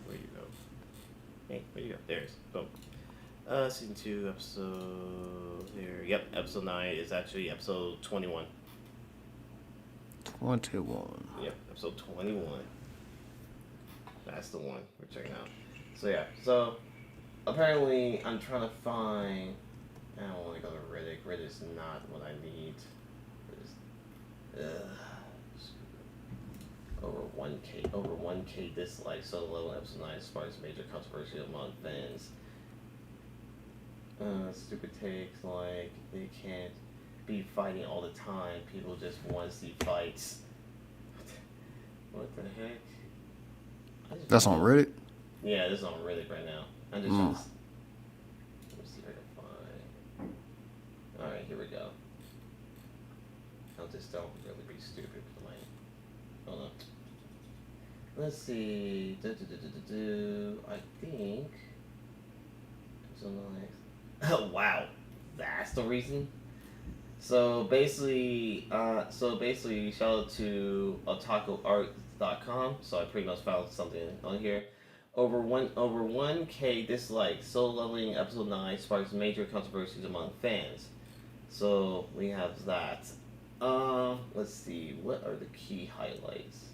Where you go? Hey, where you go? There's boom. Season 2, episode here. Yep, episode 9 is actually episode 21. 21. Yep, episode 21. That's the one we're checking out. So yeah, so apparently I'm trying to find. I don't want to go to Reddit. Reddit's not what I need. Over 1K dislikes. So level episode 9 sparks major controversy among fans. Stupid takes like they can't be fighting all the time. People just want to see fights. What the heck? That's on Reddit? Yeah, this is on Reddit right now. I'm just trying to. Let me see if I can find. Alright, here we go. I'll just don't really be stupid for my. Hold on. Let's see. I think. So nice. Oh wow, that's the reason. So basically, shout out to otakuart.com. So I pretty much found something on here. Over 1K dislikes. Solo leveling episode 9 sparks major controversies among fans. So we have that. Let's see. What are the key highlights?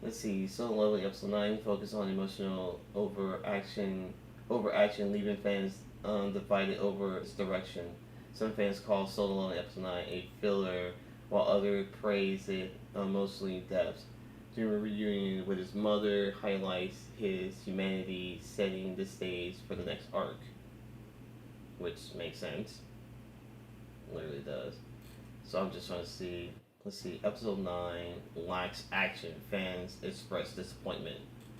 Let's see. Solo leveling episode 9 focus on emotional overaction, leaving fans divided over its direction. Some fans call Solo leveling episode 9 a filler, while others praise it emotionally depth. doing a reunion with his mother highlights his humanity, setting the stage for the next arc, which makes sense. Literally does. So I'm just trying to see. Let's see. Episode 9 lacks action. Fans express disappointment.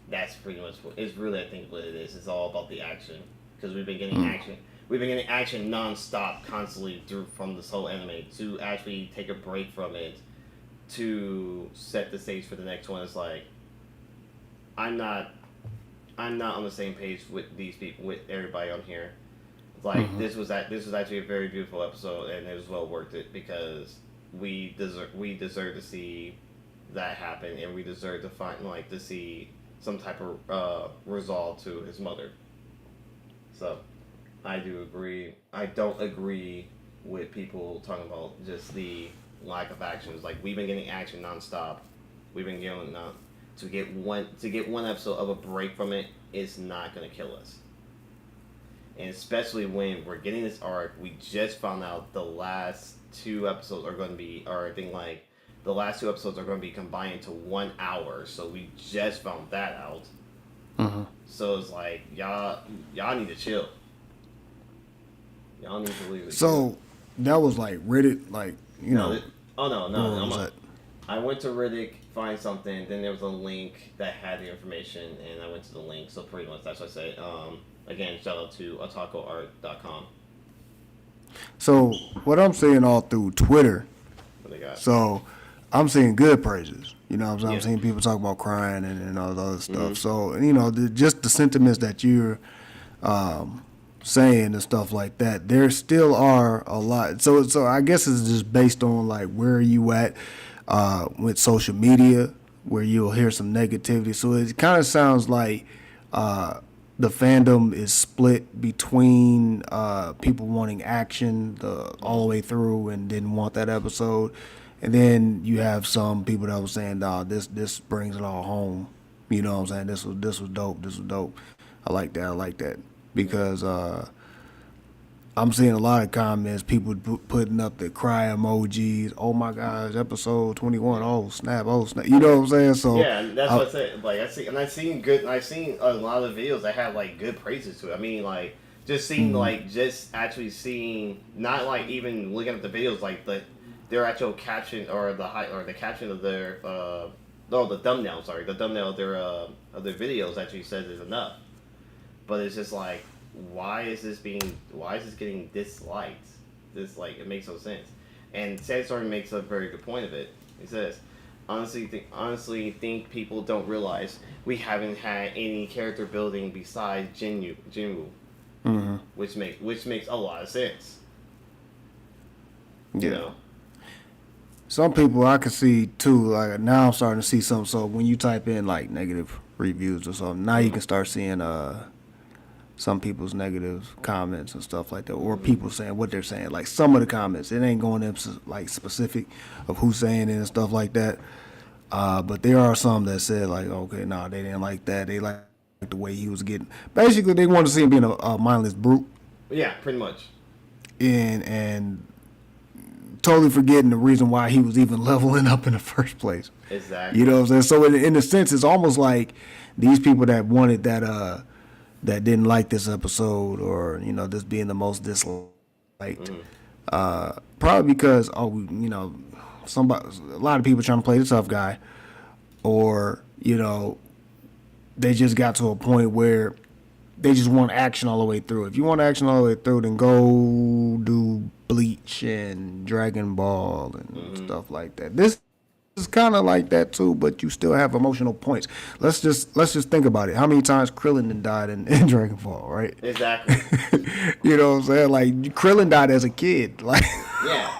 That's pretty much what it's really. I think what it is. It's all about the action because we've been getting action. We've been getting action nonstop, constantly through from this whole anime. To actually take a break from it, to set the stage for the next one, is like I'm not on the same page with these people, with everybody on here. Like this was actually a very beautiful episode, and it was well worth it because we deserve to see that happen, and we deserve to to see some type of resolve to his mother. So I do agree. I don't agree with people talking about just the lack of action. It's like we've been getting action nonstop. We've been getting to get one episode of a break from it is not gonna kill us. And especially when we're getting this arc, we just found out the last 2 episodes are going to be, or I think like the last 2 episodes are going to be combined into 1 hour. So we just found that out. So it's like y'all need to chill. Y'all need to leave it. So that was like Reddit, like no. I went to Reddit, find something, then there was a link that had the information, and I went to the link. So pretty much that's what I say. Again, shout out to otakuart.com. So what I'm seeing all through Twitter, What they got? so I'm seeing good praises. You know what I'm saying? Yeah. I'm seeing people talk about crying and all the other stuff. So, just the sentiments that you're saying and stuff like that, there still are a lot. So I guess it's just based on like where you at with social media, where you'll hear some negativity. So it kind of sounds like the fandom is split between people wanting action all the way through and didn't want that episode, and then you have some people that were saying, "Nah, this brings it all home." You know what I'm saying? This was dope. This was dope. I like that because I'm seeing a lot of comments, people putting up the cry emojis. Oh my gosh, episode 21. Oh snap! You know what I'm saying? So yeah, that's what I said. Like I've seen a lot of videos that have like good praises to it. I mean, like just seeing actually seeing, not like even looking at the videos, like their actual caption or the caption of their the thumbnail. Sorry, the thumbnail of their videos actually says is enough. But it's just like, why is this getting disliked? It makes no sense. And Sandstorm makes a very good point of it. He says, honestly think people don't realize we haven't had any character building besides Jinwoo. Which makes a lot of sense. Yeah. You know? Some people I can see too, like now I'm starting to see some. So when you type in like negative reviews or something, now you can start seeing some people's negative comments and stuff like that, or people saying what they're saying. Like some of the comments, it ain't going in like specific of who's saying it and stuff like that. But there are some that said like, okay, nah, they didn't like that. They like the way he was getting. Basically, they wanted to see him being a mindless brute. Yeah, pretty much. And totally forgetting the reason why he was even leveling up in the first place. Exactly. You know what I'm saying? So in a sense, it's almost like these people that wanted that didn't like this episode, or this being the most disliked, probably because a lot of people trying to play the tough guy, or they just got to a point where they just want action all the way through. If you want action all the way through, then go do Bleach and Dragon Ball and stuff like that. This is kind of like that too, but you still have emotional points. Let's just think about it. How many times Krillin done died in Dragon Ball, right? Exactly. You know what I'm saying? Like Krillin died as a kid. Like Yeah.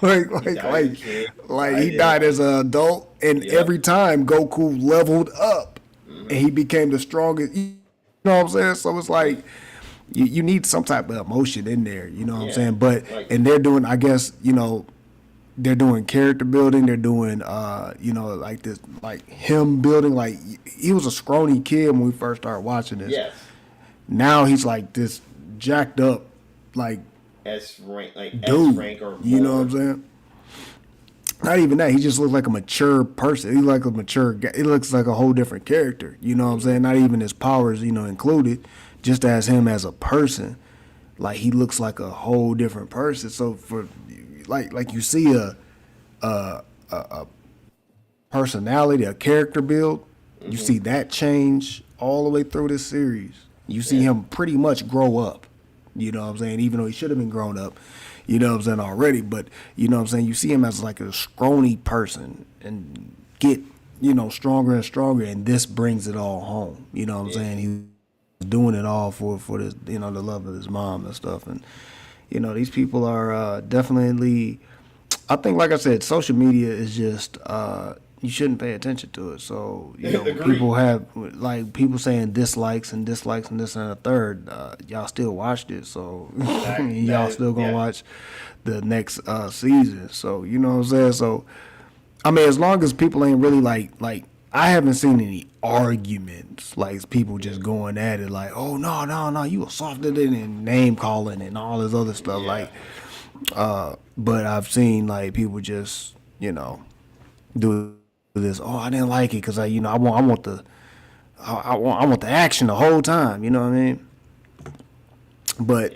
he died as an adult, and every time Goku leveled up and he became the strongest. You know what I'm saying? So it's like you need some type of emotion in there. You know what I'm saying? But and they're doing, I guess, they're doing character building. They're doing, like this, like him building. Like he was a scrawny kid when we first started watching this. Yes. Now he's like this jacked up, like S rank, like dude. S rank or more. You know what I'm saying? not even that. He just looks like a mature person. He like a mature guy. He looks like a whole different character. You know what I'm saying? Not even his powers, included. Just as him as a person, like he looks like a whole different person. So for like you see a personality, a character build, you see that change all the way through this series. You see him pretty much grow up. You know what I'm saying? Even though he should have been grown up, already. But, you see him as like a scrawny person and get, stronger and stronger. And this brings it all home. You know what I'm saying? He's doing it all for this, the love of his mom and stuff. And, these people are definitely, I think, like I said, social media is just, you shouldn't pay attention to it. So, people have, like, people saying dislikes and dislikes and this and the third. Y'all still watched it, so y'all still gonna watch the next season. So, you know what I'm saying? So, I mean, as long as people ain't really, like, I haven't seen any arguments, like, people just going at it, like, oh, no, you were softer than and name calling and all this other stuff. Like, but I've seen, like, people just, do this. Oh, I didn't like it because I want the action the whole time. You know what I mean? But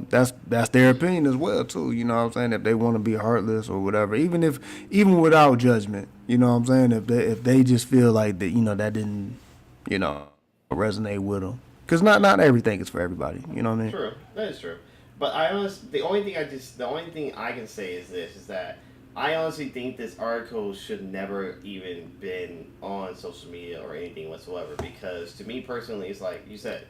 that's their opinion as well too. You know what I'm saying? If they want to be heartless or whatever, even without judgment, you know what I'm saying? If they just feel like that, that didn't, resonate with them, because not everything is for everybody. You know what I mean? True, that is true. But the only thing I can say is this: is that I honestly think this article should never even been on social media or anything whatsoever, because to me personally, it's like you said,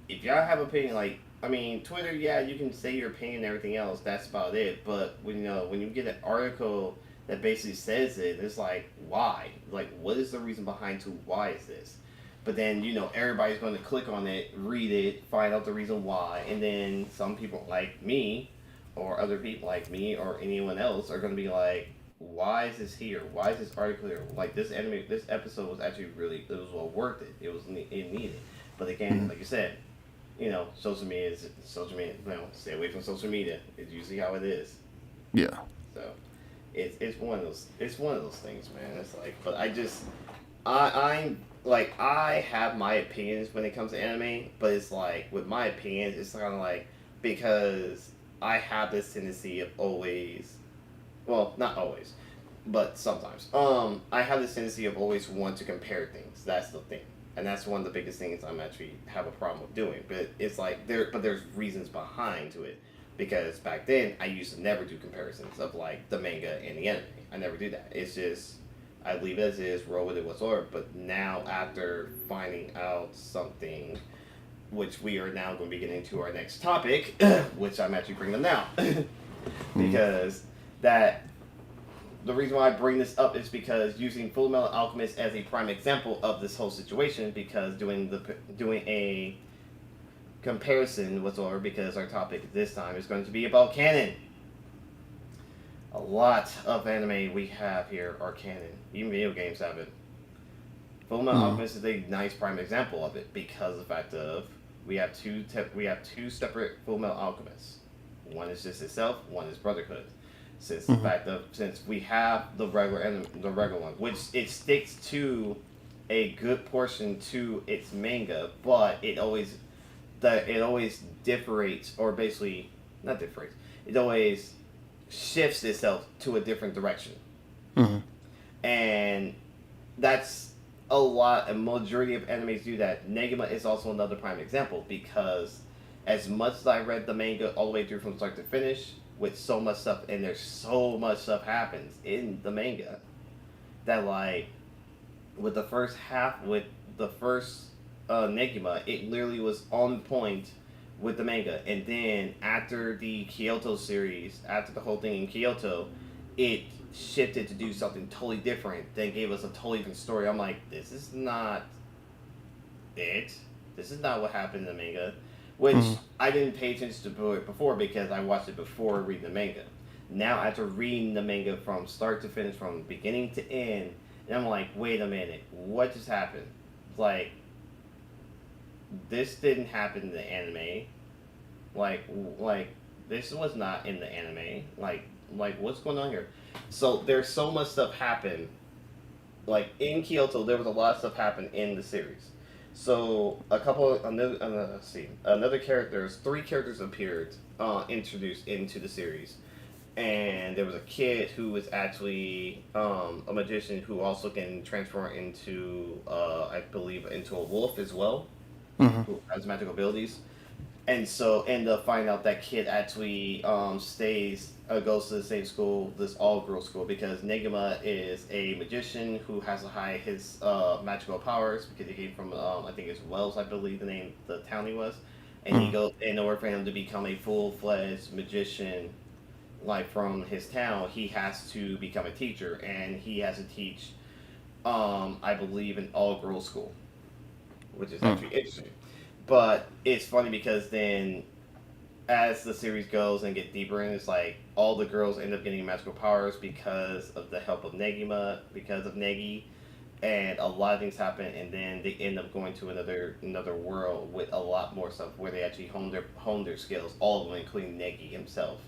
if y'all have opinion, like, I mean, Twitter, yeah, you can say your opinion and everything else, that's about it, but when you get an article that basically says it, it's like, why? Like, what is the reason behind why is this? But then, everybody's going to click on it, read it, find out the reason why, and then some people like me, or other people like me, or anyone else, are going to be like, why is this here? Why is this article here? Like, this episode was actually it was well worth it. It needed. But again, like you said, social media, stay away from social media. It's usually how it is. Yeah. So, it's one of those things, man. It's like, but I'm like, I have my opinions when it comes to anime, but it's like, with my opinions, it's kind of like, because I have this tendency of always, well, not always, but sometimes, I have this tendency of always want to compare things. That's the thing. And that's one of the biggest things I'm actually have a problem with doing. But it's like, there's reasons behind to it. Because back then, I used to never do comparisons of, like, the manga and the anime. I never do that. It's just, I leave it as is, roll with it whatsoever. But now, after finding out something, which we are now going to be getting to our next topic, which I'm actually bringing them now. Because the reason why I bring this up is because using Fullmetal Alchemist as a prime example of this whole situation, because doing a comparison whatsoever, because our topic this time is going to be about canon. A lot of anime we have here are canon. Even video games have it. Fullmetal Alchemist is a nice prime example of it, because of the fact of we have two separate Fullmetal Alchemists. One is just itself, one is Brotherhood. Since the fact of, since we have the regular one, which it sticks to a good portion to its manga, but it always differates, or basically not differates. It always shifts itself to a different direction, and that's a majority of animes do that. Negima is also another prime example, because as much as I read the manga all the way through from start to finish, with so much stuff, and there's so much stuff happens in the manga, that, like, with the first Negima, it literally was on point with the manga, and then after the Kyoto series, after the whole thing in Kyoto, it shifted to do something totally different, then gave us a totally different story. I'm like, this is not it. This is not what happened in the manga. Which I didn't pay attention to it before, because I watched it before reading the manga. Now, after reading the manga from start to finish, from beginning to end, and I'm like, wait a minute, what just happened? Like, this didn't happen in the anime. Like this was not in the anime. Like, like, what's going on here? So there's so much stuff happen. Like in Kyoto, there was a lot of stuff happen in the series. So a couple, let's see, another characters, three characters appeared, introduced into the series, and there was a kid who was actually a magician who also can transform into, I believe, into a wolf as well, Hmm. who has magical abilities. And so end up finding out that kid actually stays goes to the same school, this all girls school, because Negima is a magician who has to hide his magical powers because he came from I think it's Wells, I believe the town he was, and he Hmm. goes in order for him to become a full fledged magician like from his town, he has to become a teacher, and he has to teach I believe an all girls school, which is actually interesting. But it's funny because then, as the series goes and get deeper in, it's like all the girls end up getting magical powers because of the help of Negima, because of Negi, and a lot of things happen, and then they end up going to another world with a lot more stuff where they actually hone their skills, all of them, including Negi himself.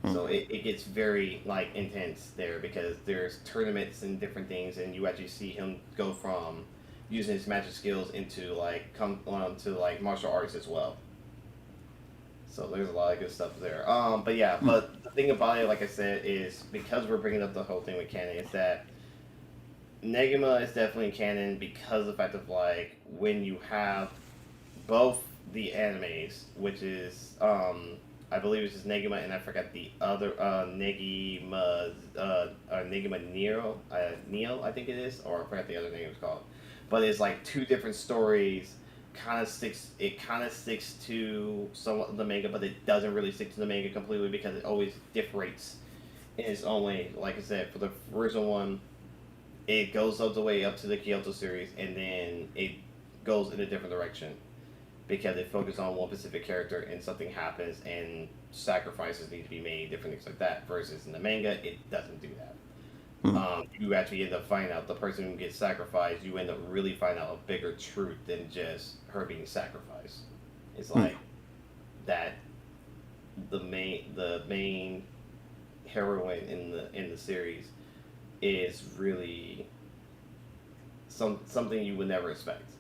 So it gets very like intense there because there's tournaments and different things, and you actually see him go from using his magic skills into like come on to like martial arts as well. So there's a lot of good stuff there. But yeah, but the thing about it, like I said, is because we're bringing up the whole thing with canon, is that Negima is definitely canon because of the fact of like when you have both the animes, which is I believe it's just Negima, and I forgot the other Negima Neo, I think it is, or I forgot the other name it's called. But it's like two different stories. Kind of sticks to somewhat of the manga, but it doesn't really stick to the manga completely because it always differs in its own way. Like I said, for the original one, it goes up the way up to the Kyoto series, and then it goes in a different direction because it focuses on one specific character, and something happens, and sacrifices need to be made, different things like that. Versus in the manga, it doesn't do that. You actually end up finding out the person who gets sacrificed. You end up really finding out a bigger truth than just her being sacrificed. It's like that the main heroine in the series is really something you would never expect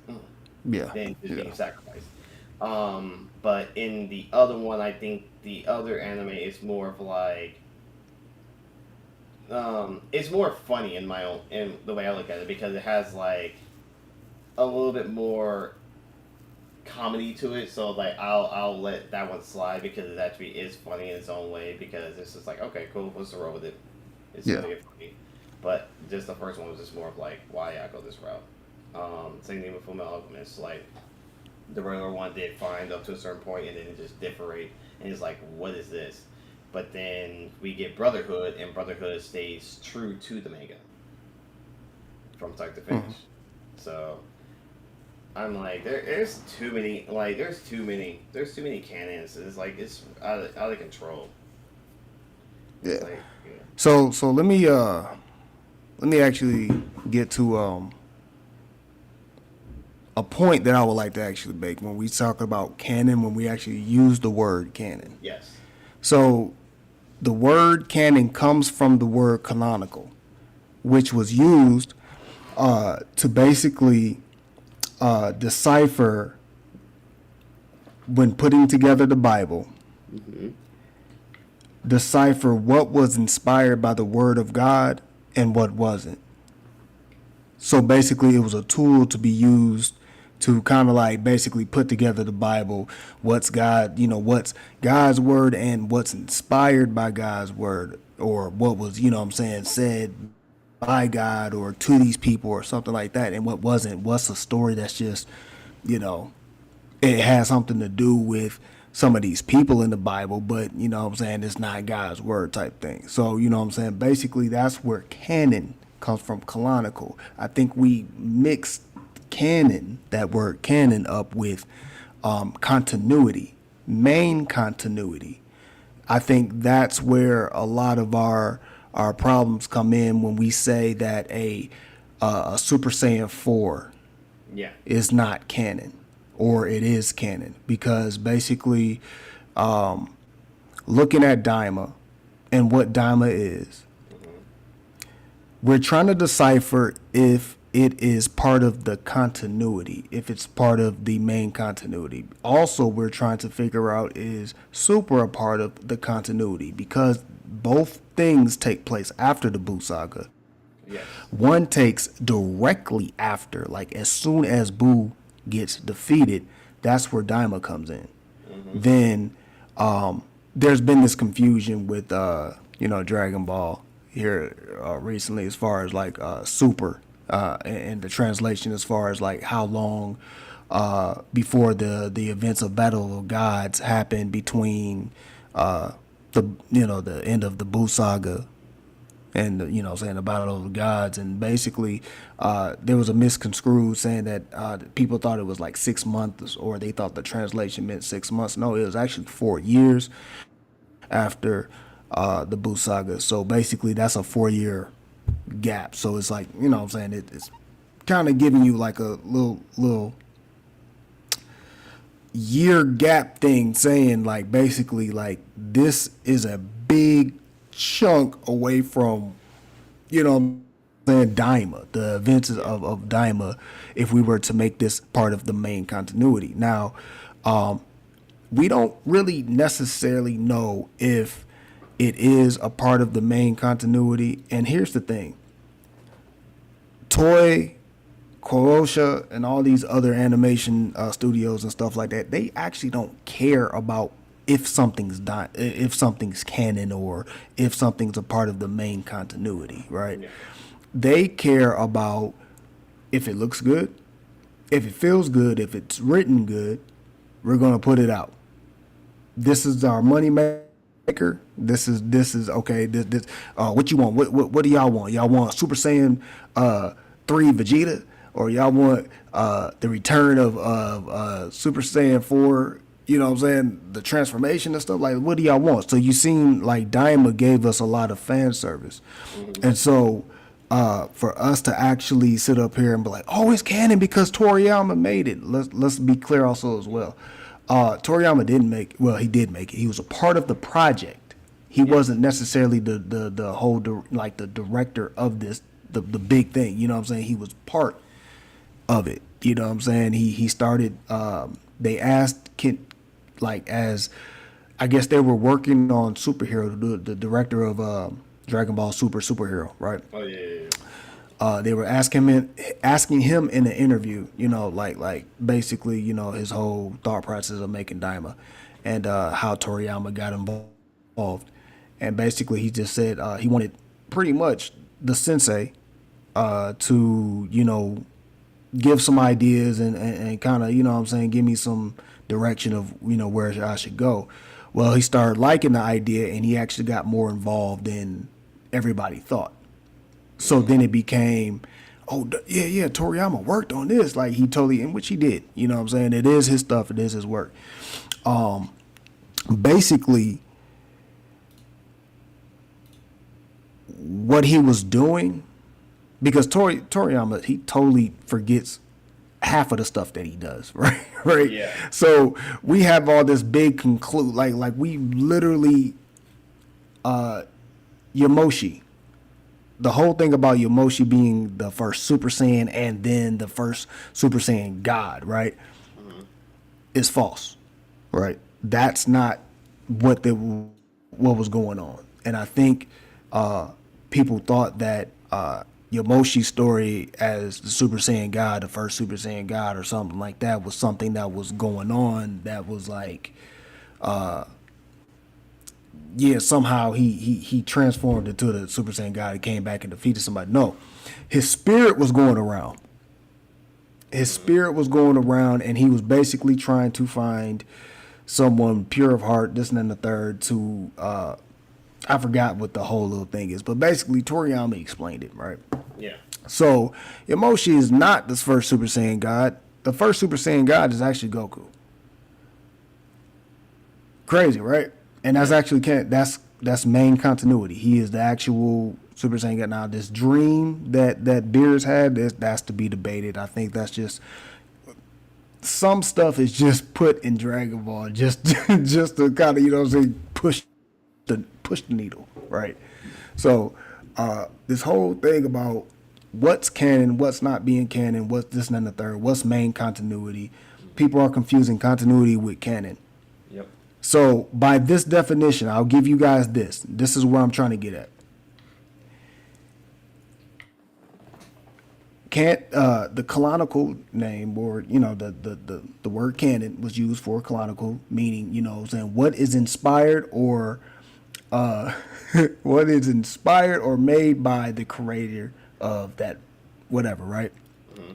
Yeah. than just Yeah. being sacrificed. But in the other one, I think the other anime is more of like it's more funny in my own in the way I look at it because it has like a little bit more comedy to it. So like I'll let that one slide because it actually is funny in its own way because it's just like okay cool what's the roll with it? It's Yeah. gonna get funny. But just the first one was just more of like why I go this route. Same thing with Fullmetal Alchemist. Like the regular one did fine up to a certain point and then it just differate and it's like what is this? But then we get Brotherhood, and Brotherhood stays true to the manga from start to finish. So I'm like, there's too many, there's too many canons. It's like it's out of control. Yeah. Like, you know, So let me actually get to a point that I would like to actually make when we talk about canon, when we actually use the word canon. yes, So the word canon comes from the word canonical, which was used to basically decipher when putting together the Bible, hmm decipher what was inspired by the word of God and what wasn't. So basically, it was a tool to be used to kind of like basically put together the Bible, what's God, what's God's word and what's inspired by God's word, or what was, what I'm saying, said by God or to these people or something like that, and what wasn't, what's a story that's just, you know, it has something to do with some of these people in the Bible, but what I'm saying, it's not God's word type thing. So, what I'm saying, basically that's where canon comes from, canonical. I think we mixed canon, that word canon, up with continuity, main continuity. I think that's where a lot of our problems come in when we say that a Super Saiyan 4 yeah, is not canon or it is canon, because basically looking at Daima, and what Daima is. We're trying to decipher if it is part of the continuity, if it's part of the main continuity. Also, we're trying to figure out, is Super a part of the continuity, because both things take place after the Buu saga. Yes. One takes directly after, like as soon as Buu gets defeated, that's where Daima comes in. Then there's been this confusion with Dragon Ball here recently, as far as like Super and the translation, as far as like how long before the events of Battle of Gods happened between the end of the Buu saga and the Battle of the Gods. And basically there was a misconstrued saying that people thought it was like 6 months, or they thought the translation meant 6 months. No, it was actually 4 years after the Buu saga. So basically that's a 4-year gap. So it's like, it's kind of giving you like a little year gap thing, saying like basically like this is a big chunk away from Daima, the events of Daima, if we were to make this part of the main continuity. Now we don't really necessarily know if it is a part of the main continuity. And here's the thing: Toei, Koosha, and all these other animation studios and stuff like that, they actually don't care about if something's canon, or if something's a part of the main continuity, right? Yeah. They care about if it looks good, if it feels good, if it's written good, we're gonna put it out. This is our money maker. This is okay. This what you want? What do y'all want? Y'all want Super Saiyan 3 Vegeta, or y'all want the return of Super Saiyan 4? The transformation and stuff. Like, what do y'all want? So you seem like Daima gave us a lot of fan service. And so for us to actually sit up here and be like, oh, it's canon because Toriyama made it. Let's be clear also as well. Toriyama didn't make it. Well, he did make it. He was a part of the project. He wasn't necessarily the whole like the director of this, the big thing. He was part of it. He started. They asked as I guess they were working on Superhero, the director of Dragon Ball Superhero, right? Oh yeah. They were asking him in an interview, like basically, his whole thought process of making Daima, and how Toriyama got involved. And basically he just said he wanted pretty much the sensei to give some ideas and kind of give me some direction of where I should go. Well, he started liking the idea, and he actually got more involved than everybody thought. So then it became, Toriyama worked on this, like he totally, in which he did. It is his stuff, it is his work. Basically what he was doing, because Toriyama, he totally forgets half of the stuff that he does, right? Right. Yeah. So we have all this big like we literally Yamoshi. The whole thing about Yamoshi being the first Super Saiyan and then the first Super Saiyan God, right, is false, right? That's not what was going on. And I think people thought that Yamoshi's story as the Super Saiyan God, the first Super Saiyan God or something like that, was something that was going on that was like somehow he transformed into the Super Saiyan God and came back and defeated somebody. No, his spirit was going around. His spirit was going around, and he was basically trying to find someone pure of heart, this and then the third, to I forgot what the whole little thing is, but basically Toriyama explained it, right? Yeah. So Yamoshi is not the first Super Saiyan God. The first Super Saiyan God is actually Goku. Crazy, right? And that's actually that's main continuity. He is the actual Super Saiyan God. Now, this dream that Beerus had, that's to be debated. I think that's just some stuff is just put in Dragon Ball just to kind of push push the needle, right? So this whole thing about what's canon, what's not being canon, what's this and the third, what's main continuity. People are confusing continuity with canon. Yep. So by this definition, I'll give you guys this. This is where I'm trying to get at. The canonical name, or the word canon was used for canonical, meaning saying what is inspired or what is inspired or made by the creator of that whatever, right? Mm-hmm.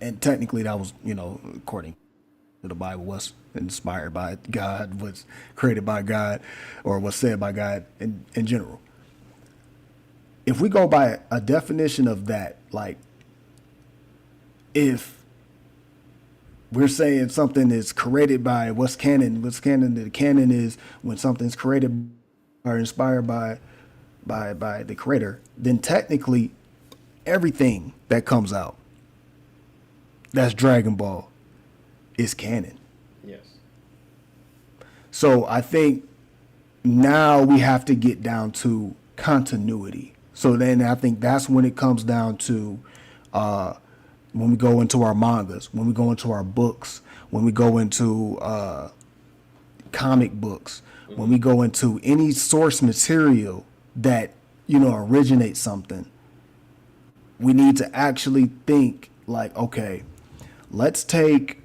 And technically that was according to the Bible, was inspired by God, was created by God, or was said by God in general. If we go by a definition of that, like, if we're saying something is created by what's canon, the canon is when something's created or inspired by the creator, then technically everything that comes out that's Dragon Ball is canon. Yes. So I think now we have to get down to continuity. So then I think that's when it comes down to when we go into our mangas, when we go into our books, when we go into comic books, when we go into any source material that originates something, we need to actually think like, okay, let's take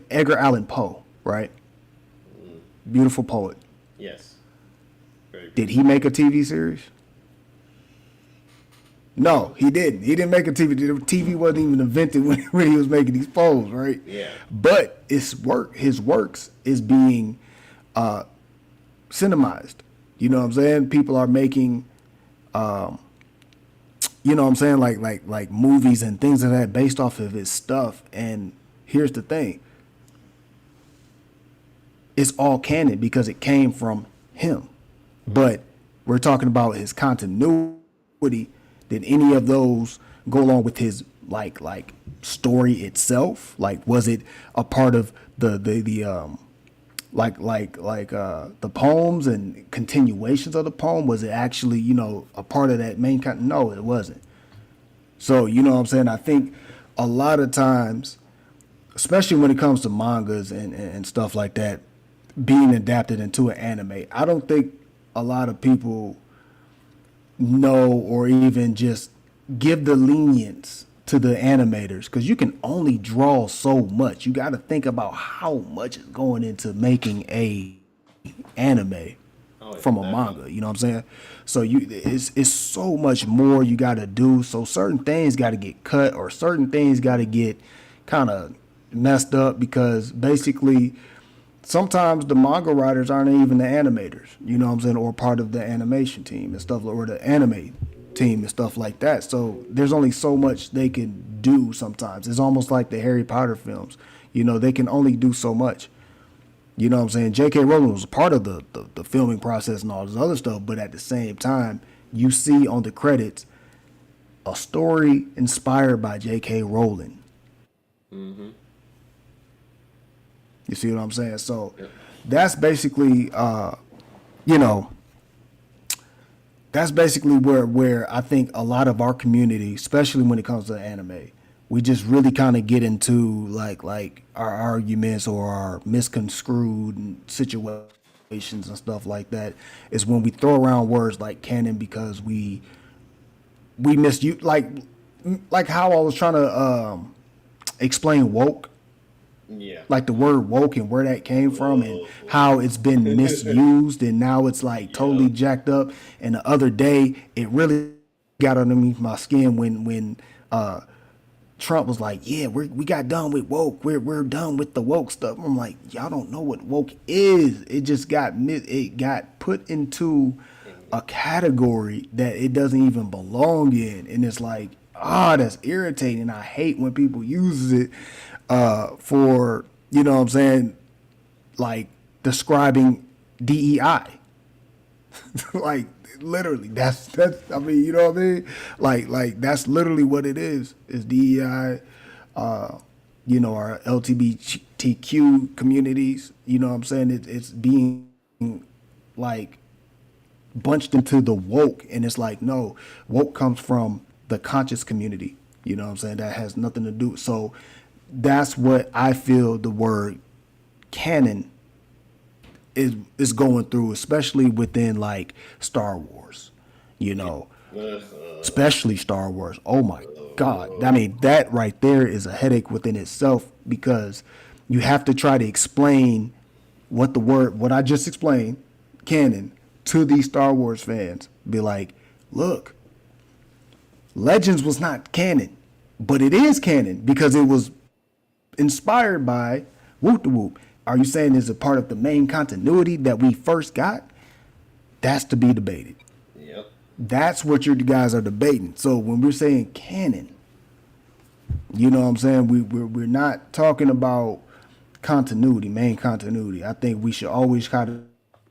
Edgar Allan Poe, right? Beautiful poet. Yes. Very Did he make a TV series? No, he didn't. He didn't make a TV. The TV wasn't even invented when he was making these poems, right? Yeah. But his works is being cinemized. You know what I'm saying? People are making, like movies and things of that based off of his stuff. And here's the thing. It's all canon because it came from him. But we're talking about his continuity. Did any of those go along with his like story itself? Like, was it a part of the poems and continuations of the poem? Was it actually a part of that main content? No, it wasn't. So what I'm saying, I think a lot of times, especially when it comes to mangas and stuff like that, being adapted into an anime, I don't think a lot of people know or even just give the lenience to the animators, because you can only draw so much. You got to think about how much is going into making a anime from a manga. You know what I'm saying? So it's so much more you got to do. So certain things got to get cut, or certain things got to get kind of messed up, because basically sometimes the manga writers aren't even the animators, you know what I'm saying, or part of the animation team and stuff, or the anime team and stuff like that. So there's only so much they can do sometimes. It's almost like the Harry Potter films. They can only do so much. You know what I'm saying? J.K. Rowling was a part of the filming process and all this other stuff, but at the same time, you see on the credits a story inspired by J.K. Rowling. Mm-hmm. You see what I'm saying? So that's basically, that's basically where I think a lot of our community, especially when it comes to anime, we just really kind of get into like our arguments or our misconstrued situations and stuff like that, is when we throw around words like canon, because we misuse, like how I was trying to explain woke. Yeah. Like the word woke and where that came from and how it's been misused, and now it's like totally jacked up. And the other day, it really got underneath my skin when Trump was like, "Yeah, we got done with woke. We're done with the woke stuff." I'm like, y'all don't know what woke is. It just got put into a category that it doesn't even belong in, and it's like, that's irritating. I hate when people use it for, what I'm saying, like describing DEI. Like literally, that's I mean, you know what I mean? Like that's literally what it is DEI. Our LGBTQ communities, you know what I'm saying? It's being like bunched into the woke, and it's like, no, woke comes from the conscious community. You know what I'm saying? That has nothing to do. So that's what I feel the word canon is going through, especially within like Star Wars. You know, especially Star Wars. Oh my God. I mean, that right there is a headache within itself, because you have to try to explain what I just explained, canon, to these Star Wars fans. Be like, look, Legends was not canon, but it is canon because it was inspired by Whoop the Whoop. Are you saying is it part of the main continuity that we first got? That's to be debated. Yep. That's what you guys are debating. So when we're saying canon, you know what I'm saying? We're not talking about continuity, main continuity. I think we should always kind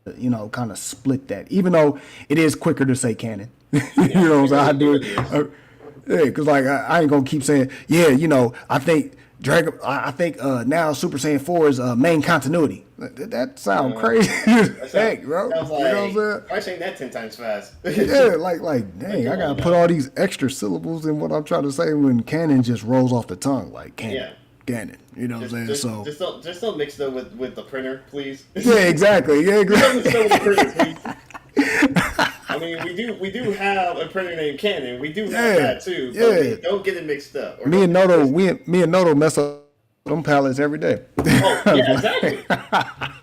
of split that, even though it is quicker to say canon. You know what I'm saying? I do it. Yeah, because like I ain't gonna keep saying, yeah, you know, I think now Super Saiyan 4 is main continuity. That sounds crazy. Heck, bro. Sounds like, you know what I'm saying? I'm saying that 10 times fast. Yeah, like dang, I gotta put all these extra syllables in what I'm trying to say when canon just rolls off the tongue, like canon. Yeah. Canon, you know what I'm saying? Just don't mix them with the printer, please. Yeah, exactly. Yeah, exactly. Don't mix them with the printer, please. I mean, we do have a printer named Canon. We do have that too. But don't get it mixed up. Me and Noto mess up them palettes every day. Oh yeah, exactly.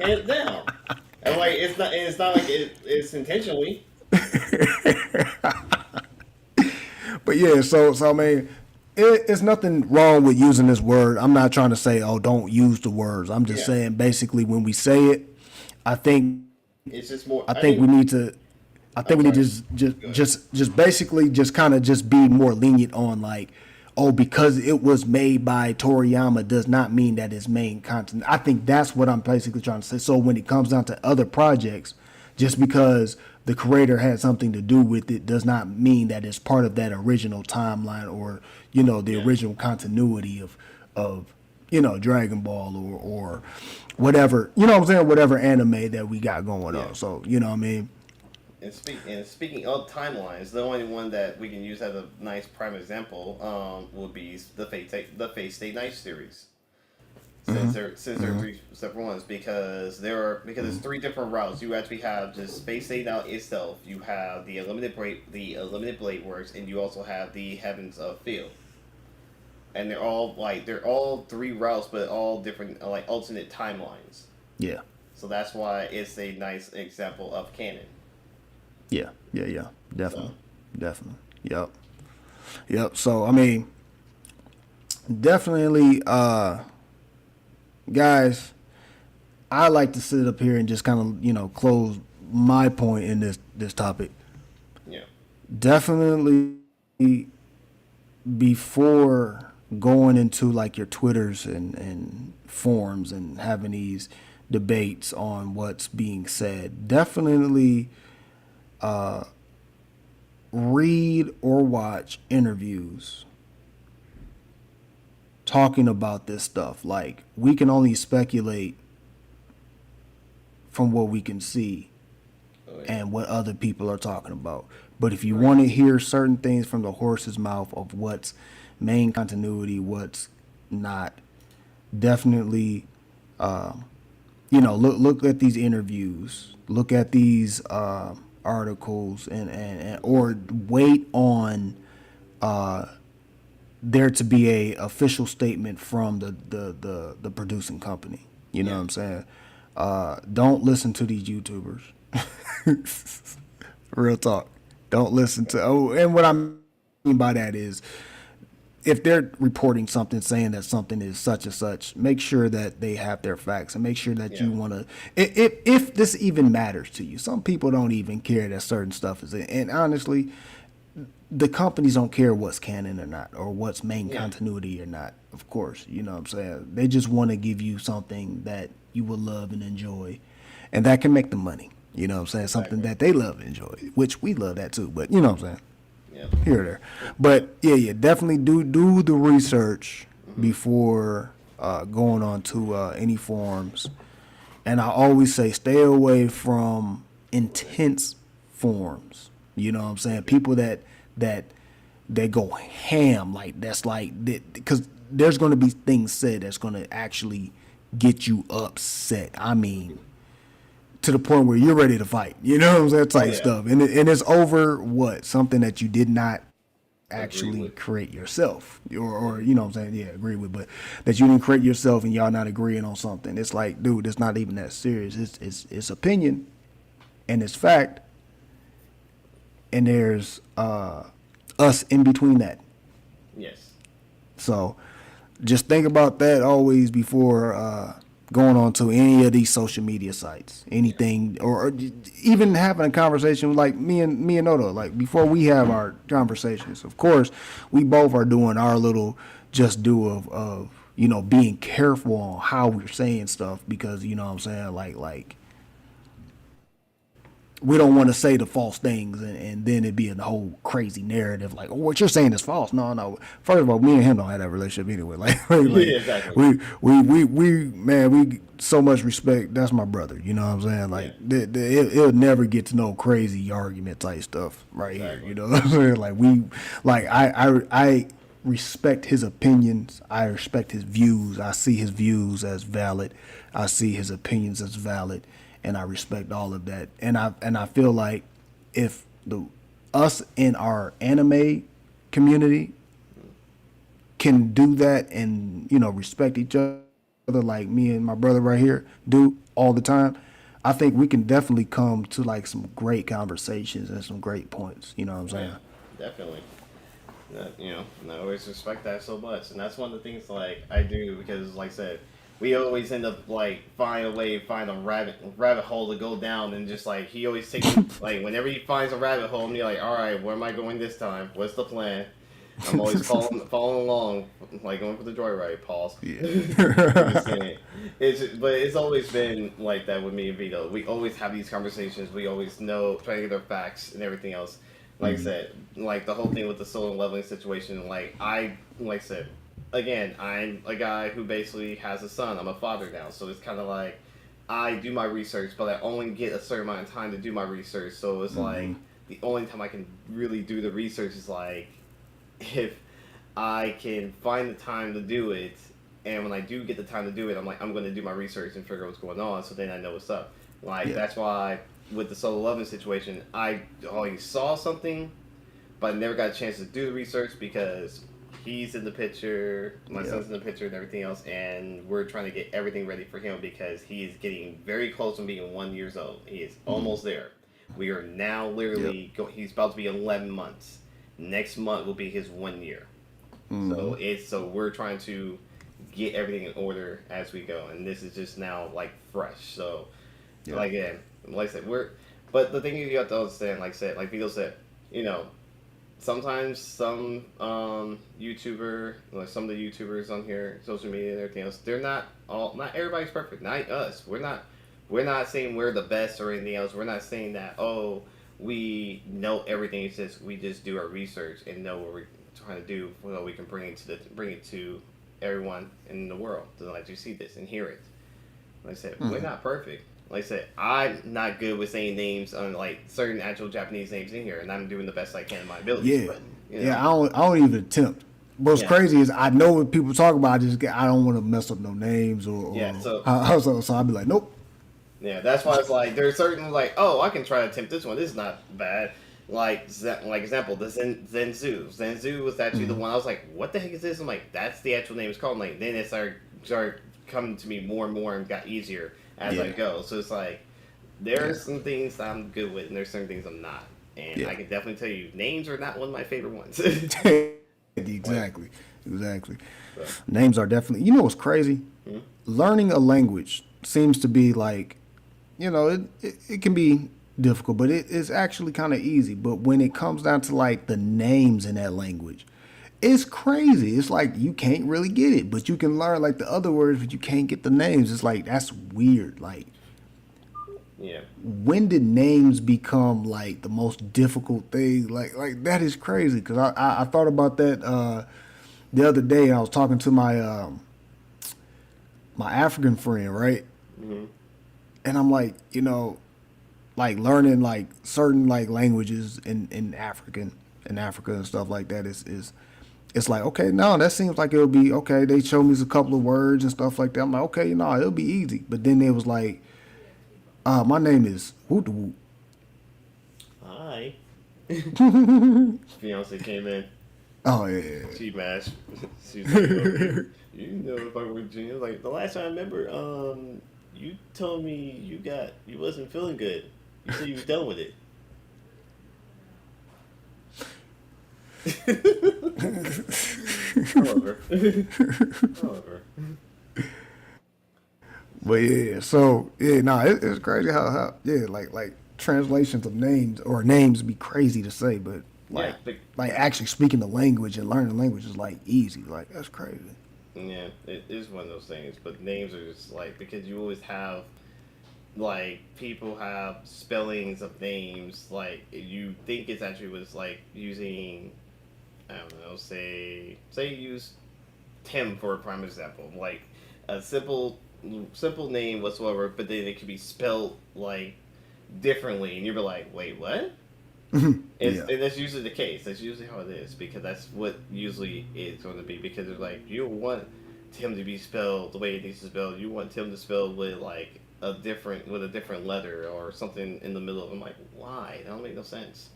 Hands down. And like it's not like it's intentionally. But yeah, so I mean, it's nothing wrong with using this word. I'm not trying to say, oh, don't use the words. I'm just saying, basically, when we say it, I think it's just more. I think we need to just basically just kind of just be more lenient on like, oh, because it was made by Toriyama does not mean that it's main content. I think that's what I'm basically trying to say. So when it comes down to other projects, just because the creator had something to do with it does not mean that it's part of that original timeline or, you know, the original continuity of you know, Dragon Ball or whatever, you know what I'm saying, whatever anime that we got going on. So, you know what I mean? And speaking of timelines, the only one that we can use as a nice prime example would be the Fate Stay Night series. Since there are three separate ones, because it's three different routes. You actually have just Space Stay Night itself. You have the Unlimited Blade Works, and you also have the Heavens of Field. And they're all three routes, but all different like alternate timelines. Yeah. So that's why it's a nice example of canon. Yeah. Definitely. Yep. So I mean, definitely, guys, I like to sit up here and just kind of, you know, close my point in this topic. Yeah. Definitely, before going into like your Twitters and forums and having these debates on what's being said, definitely read or watch interviews talking about this stuff. Like, we can only speculate from what we can see and what other people are talking about. But if you want to hear certain things from the horse's mouth of what's main continuity, what's not, definitely, you know, look at these interviews, look at these articles, and or wait on there to be a official statement from the producing company. You know what I'm saying? Don't listen to these YouTubers. Real talk. Don't listen to. And what I mean by that is, if they're reporting something saying that something is such and such, make sure that they have their facts and make sure that you want to, if this even matters to you. Some people don't even care that certain stuff is in. And honestly, the companies don't care what's canon or not, or what's main continuity or not, of course. You know what I'm saying? They just want to give you something that you will love and enjoy, and that can make them money. You know what I'm saying? Something that they love and enjoy, which we love that too, but you know what I'm saying? Here or there. But yeah, definitely do the research before going on to any forums And I always say stay away from intense forms. You know what I'm saying? People that go ham, like that's like, because there's going to be things said that's going to actually get you upset. I mean, to the point where you're ready to fight. You know what I'm saying? Oh Type yeah, stuff. And it's over what? Something that you did not agree actually with. create yourself. Or you know what I'm saying? Yeah, agree with. But that you didn't create yourself and y'all not agreeing on something. It's like, dude, it's not even that serious. It's opinion and it's fact. And there's us in between that. Yes. So just think about that always before going on to any of these social media sites, Yeah. anything, or even having a conversation like me and Odo. Like before we have our conversations, of course, we both are doing our little just do of being careful on how we're saying stuff because you know what I'm saying like we don't want to say the false things and then it'd be a whole crazy narrative like, oh, what you're saying is false. No. First of all, me and him don't have that relationship anyway. Yeah, exactly. We man, we so much respect. That's my brother. You know what I'm saying? Yeah, Like it'll never get to no crazy argument type stuff right here. exactly. You know what I'm saying? I respect his opinions. I respect his views. I see his views as valid. I see his opinions as valid, and I respect all of that. And I feel like if us in our anime community can do that and respect each other like me and my brother right here do all the time, I think we can definitely come to like some great conversations and some great points. You know what I'm Oh, saying? yeah, definitely. That, and I always respect that so much, and that's one of the things like I do because, like I said, we always end up like find a rabbit hole to go down, and just like he always takes like whenever he finds a rabbit hole, and you're like, all right, where am I going this time? What's the plan? I'm always following along, like going for the joyride. Pause. I'm just Yeah. saying. But it's always been like that with me and Vito. We always have these conversations. We always know trying to get our facts and everything else. Like I said, like the whole thing with the solo leveling situation. Like I said, again, I'm a guy who basically has a son. I'm a father now, so it's kind of like I do my research, but I only get a certain amount of time to do my research. So it's like the only time I can really do the research is like if I can find the time to do it, and when I do get the time to do it, I'm like, I'm going to do my research and figure out what's going on, so then I know what's up. Like, Yeah. that's why with the solo loving situation, I always saw something, but I never got a chance to do the research because he's in the picture, my Yeah. son's in the picture, and everything else, and we're trying to get everything ready for him because he is getting very close to being 1 year old. He is almost there. We are now Yep. literally he's about to be 11 months. Next month will be his 1 year. So we're trying to get everything in order as we go, and this is just now like fresh. So Yeah. like again, like I said, but the thing you have to understand, like I said, like Vito said, you know, sometimes some YouTuber, like some of the YouTubers on here, social media and everything else, not everybody's perfect. Not us. We're not saying we're the best or anything else. We're not saying that we know everything. It's just we just do our research and know what we're trying to do so we can bring it to everyone in the world to let you see this and hear it. Like I said, we're not perfect. Like I said, I'm not good with saying names on like certain actual Japanese names in here, and I'm doing the best I can in my abilities. Yeah. But Yeah. I don't even attempt. What's yeah, crazy is I know what people talk about. I don't want to mess up no names or yeah. So so I'll be like, nope. yeah, that's why it's like there's certain like, oh, I can try to attempt this one. This is not bad. Like example, the Zenzu. Zenzu was actually the one I was like, what the heck is this? I'm like, that's the actual name it's called. Like then it started coming to me more and more and got easier as I Yeah. go. So it's like there are Yeah. some things I'm good with and there's certain things I'm not. And Yeah. I can definitely tell you names are not one of my favorite ones. Like Exactly. Exactly. so, Names are definitely. You know what's crazy? hmm? Learning a language seems to be like, it can be difficult, but it's actually kind of easy. But when it comes down to like the names in that language, it's crazy. It's like you can't really get it, but you can learn like the other words, but you can't get the names. It's like that's weird. Like Yeah. when did names become like the most difficult thing? Like that is crazy because I thought about that the other day. I was talking to my my African friend, right? Hmm. and I'm like, like learning like certain like languages in Africa and stuff like that is it's like, okay, no, that seems like it'll be okay. They showed me a couple of words and stuff like that. I'm like, okay, it'll be easy. But then it was like, my name is Woot Woot. Hi. Fiance came in. Oh yeah. She mashed. She's like, oh, you know, if I were Virginia, like the last time I remember, you told me you wasn't feeling good. You said you was done with it. However, however, But yeah, so yeah, it's crazy how yeah, like translations of names or names be crazy to say, but yeah, like actually speaking the language and learning the language is like easy. Like that's crazy. yeah, it is one of those things. But names are just like because you always have like people have spellings of names like you think it's actually was like using I don't know say you use Tim for a prime example like a simple name whatsoever but then it could be spelled like differently and you're like wait what Yeah. and that's usually the case that's usually how it is because that's what usually it's going to be because it's like you want Tim to be spelled the way it needs to spell you want Tim to spell with like a different letter or something in the middle of. I'm like, why? That don't make no sense.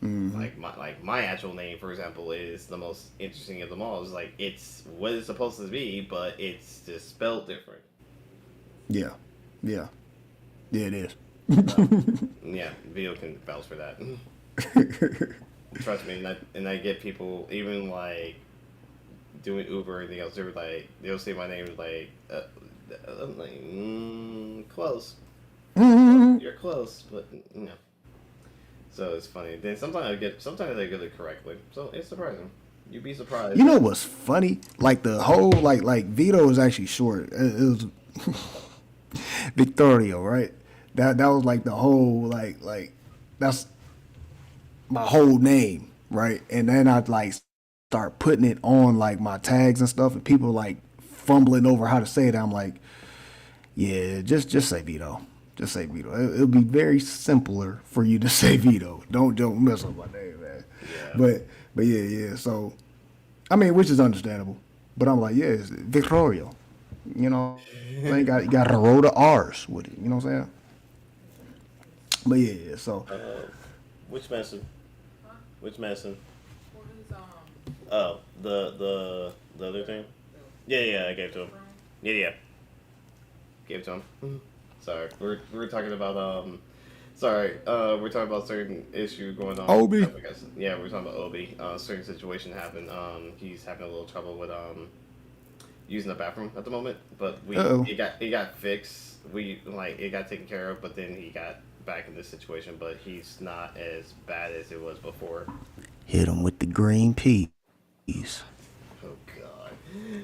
Hmm. Like my actual name, for example, is the most interesting of them all. It's like it's what it's supposed to be, but it's just spelled different. Yeah. Yeah. Yeah. It is. So yeah, Vito can vouch for that. Trust me, and I get people even like doing Uber or anything else. They're like they'll say my name like. I'm like, close. You're close, but no. So it's funny. Then sometimes I get it correctly. So it's surprising. You'd be surprised. You know what's funny? Like the whole like Vito is actually short. It was Victorio, right? That was like the whole like that's my whole name, right? And then I'd like start putting it on like my tags and stuff, and people like fumbling over how to say it. I'm like, yeah, just say Vito. Just say Vito. It'll be very simpler for you to say Vito. Don't mess up my name, man. Yeah. But yeah. So I mean, which is understandable. But I'm like, yeah, it's Victorio. You know, you got to roll the R's with it. You know what I'm saying? But yeah. So Which medicine? Huh? Which medicine? What is Oh, the other thing. Yeah, I gave it to him. from? Yeah. Gave it to him. Sorry, we're talking about Sorry, we're talking about certain issue going on. Obi. Yeah, we're talking about Obi. Certain situation happened. He's having a little trouble with using the bathroom at the moment, but Uh-oh. it got fixed. We like it got taken care of, but then he got back in this situation. But he's not as bad as it was before. Hit him with the green peas. Oh God.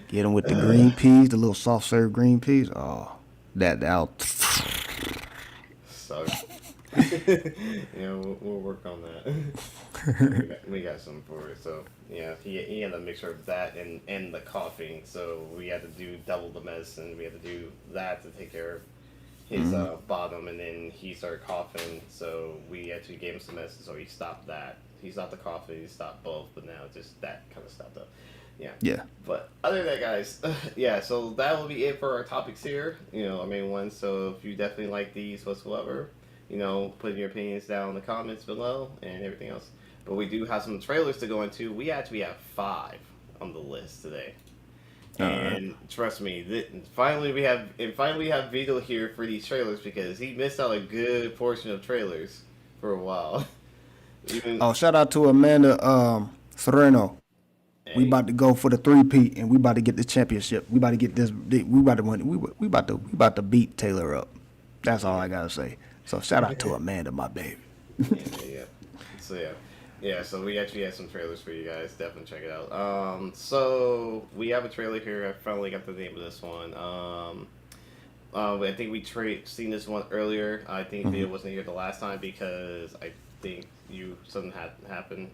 Get him with the green peas, the little soft serve green peas. Oh, that'll. So, we'll work on that. we got some for it. So, yeah, he had a mixture of that and the coughing. So, we had to do double the medicine. We had to do that to take care of his bottom. And then he started coughing. So, we actually gave him some medicine. So, he stopped that. He stopped the coughing. He stopped both. But now just that kind of stopped up. Yeah. Yeah. But other than that, guys, yeah, so that will be it for our topics here. Our main ones. So if you definitely like these whatsoever, put your opinions down in the comments below and everything else. But we do have some trailers to go into. We actually have 5 on the list today. And trust me, finally we have Vito here for these trailers because he missed out a good portion of trailers for a while. Oh, shout out to Amanda Sereno. We about to go for the 3-peat, and we about to get the championship. We about to get this. We about to win. We about to beat Taylor up. That's all I gotta say. So shout out to Amanda, my baby. Yeah. So we actually have some trailers for you guys. Definitely check it out. So we have a trailer here. I finally got the name of this one. I think we seen this one earlier. I think Vito wasn't here the last time because I think something had happened.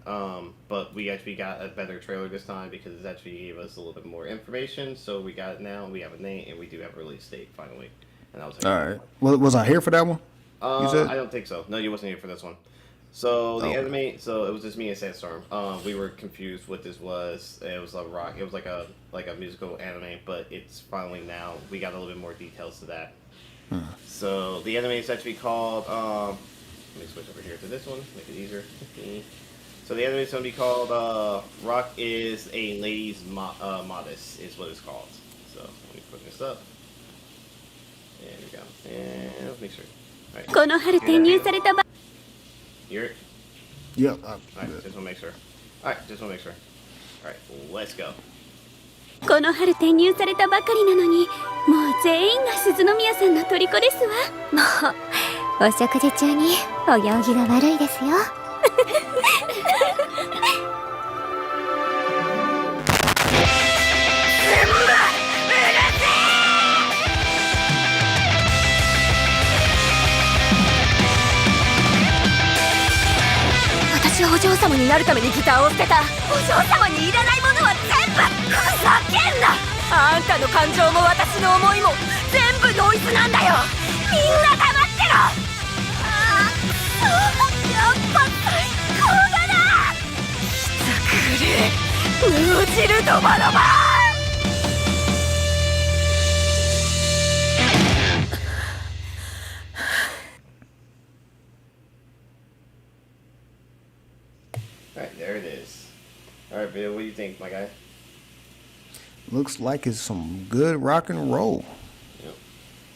But we actually got a better trailer this time because it actually gave us a little bit more information. So we got it now. We have a name and we do have a release date finally. and I was All like, right. Well, was I here for that one? You said? I don't think so. No, you wasn't here for this one. So the Okay. anime, so it was just me and Sandstorm. We were confused what this was. It was a rock. It was like a musical anime, but it's finally now we got a little bit more details to that. So the anime is actually called. Let me switch over here to this one, make it easier. So the anime is going to be called "Rock is a Lady's Modest" is what it's called. So let me put this up. There we go. And let's make sure. All right. この春転入されたば Hear it? Yep. Alright, just want to make sure. Alright, just want to make sure. Alright, let's go. この春転入されたばかりなのに、もう全員が鈴宮さんの虜ですわ。もうお食事中にお行儀が悪いですよ。私はお嬢様になるためにギターを捨てた。お嬢様にいらないものは全部ふざけんな。あんたの感情も私の思いも全部ノイズなんだよ。みんな黙ってろ。ああ、やっぱ最高だな。ひざくれ脳汁ドバドバ。Alright, there it is. Alright, Bill, what do you think, my guy? Looks like it's some good rock and roll. Yep.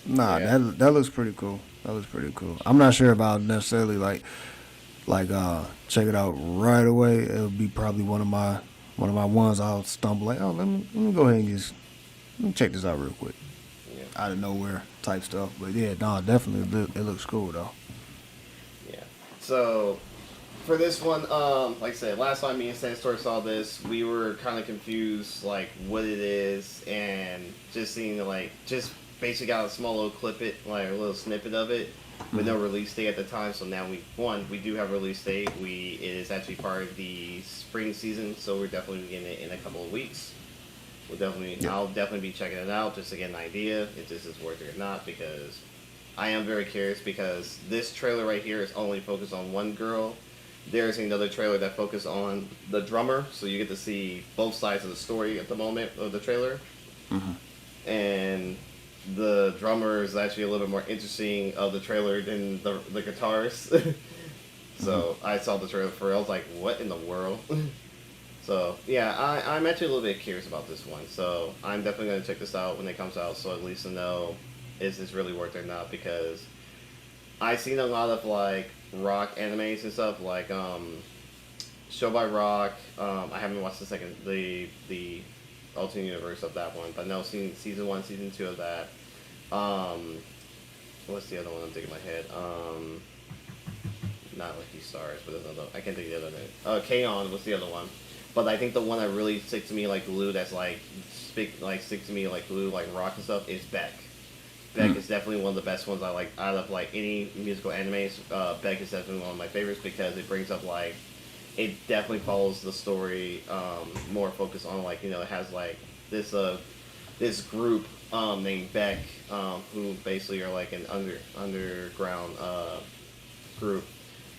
Nah, Yeah. that looks pretty cool. That looks pretty cool. I'm not sure if I'll necessarily check it out right away. It'll be probably one of my ones I'll stumble like, oh, let me go ahead and let me check this out real quick. Yeah. Out of nowhere type stuff. But yeah, no, definitely it looks cool though. Yeah. So, for this one, like I said, last time me and Sandstorm saw this, we were kind of confused, like, what it is, and just seeing, like, just basically got a small little like, a little snippet of it, with no release date at the time, so now we do have a release date. It is actually part of the spring season, so we're definitely getting it in a couple of weeks. I'll definitely be checking it out, just to get an idea if this is worth it or not, because I am very curious, because this trailer right here is only focused on one girl. There's another trailer that focuses on the drummer, so you get to see both sides of the story at the moment of the trailer. And the drummer is actually a little bit more interesting of the trailer than the guitars. So I saw the trailer for it, I was like, what in the world? So yeah, I'm actually a little bit curious about this one, so I'm definitely going to check this out when it comes out, so at least to know is this really worth it or not, because I've seen a lot of like rock animes and stuff, like Show by Rock. I haven't watched the alternate universe of that one, but no, seen season 1, season 2 of that. What's the other one I'm thinking in my head? Not Lucky Stars, but there's another. I can't think of the other name. Canon was the other one, but I think the one that really sticks to me like glue, that's like stick to me like glue, like rock and stuff, is Beck. Beck is definitely one of the best ones I like out of like any musical animes. Beck is definitely one of my favorites because it brings up like, it definitely follows the story more focused on like, you know, it has like this group named Beck who basically are like an underground group.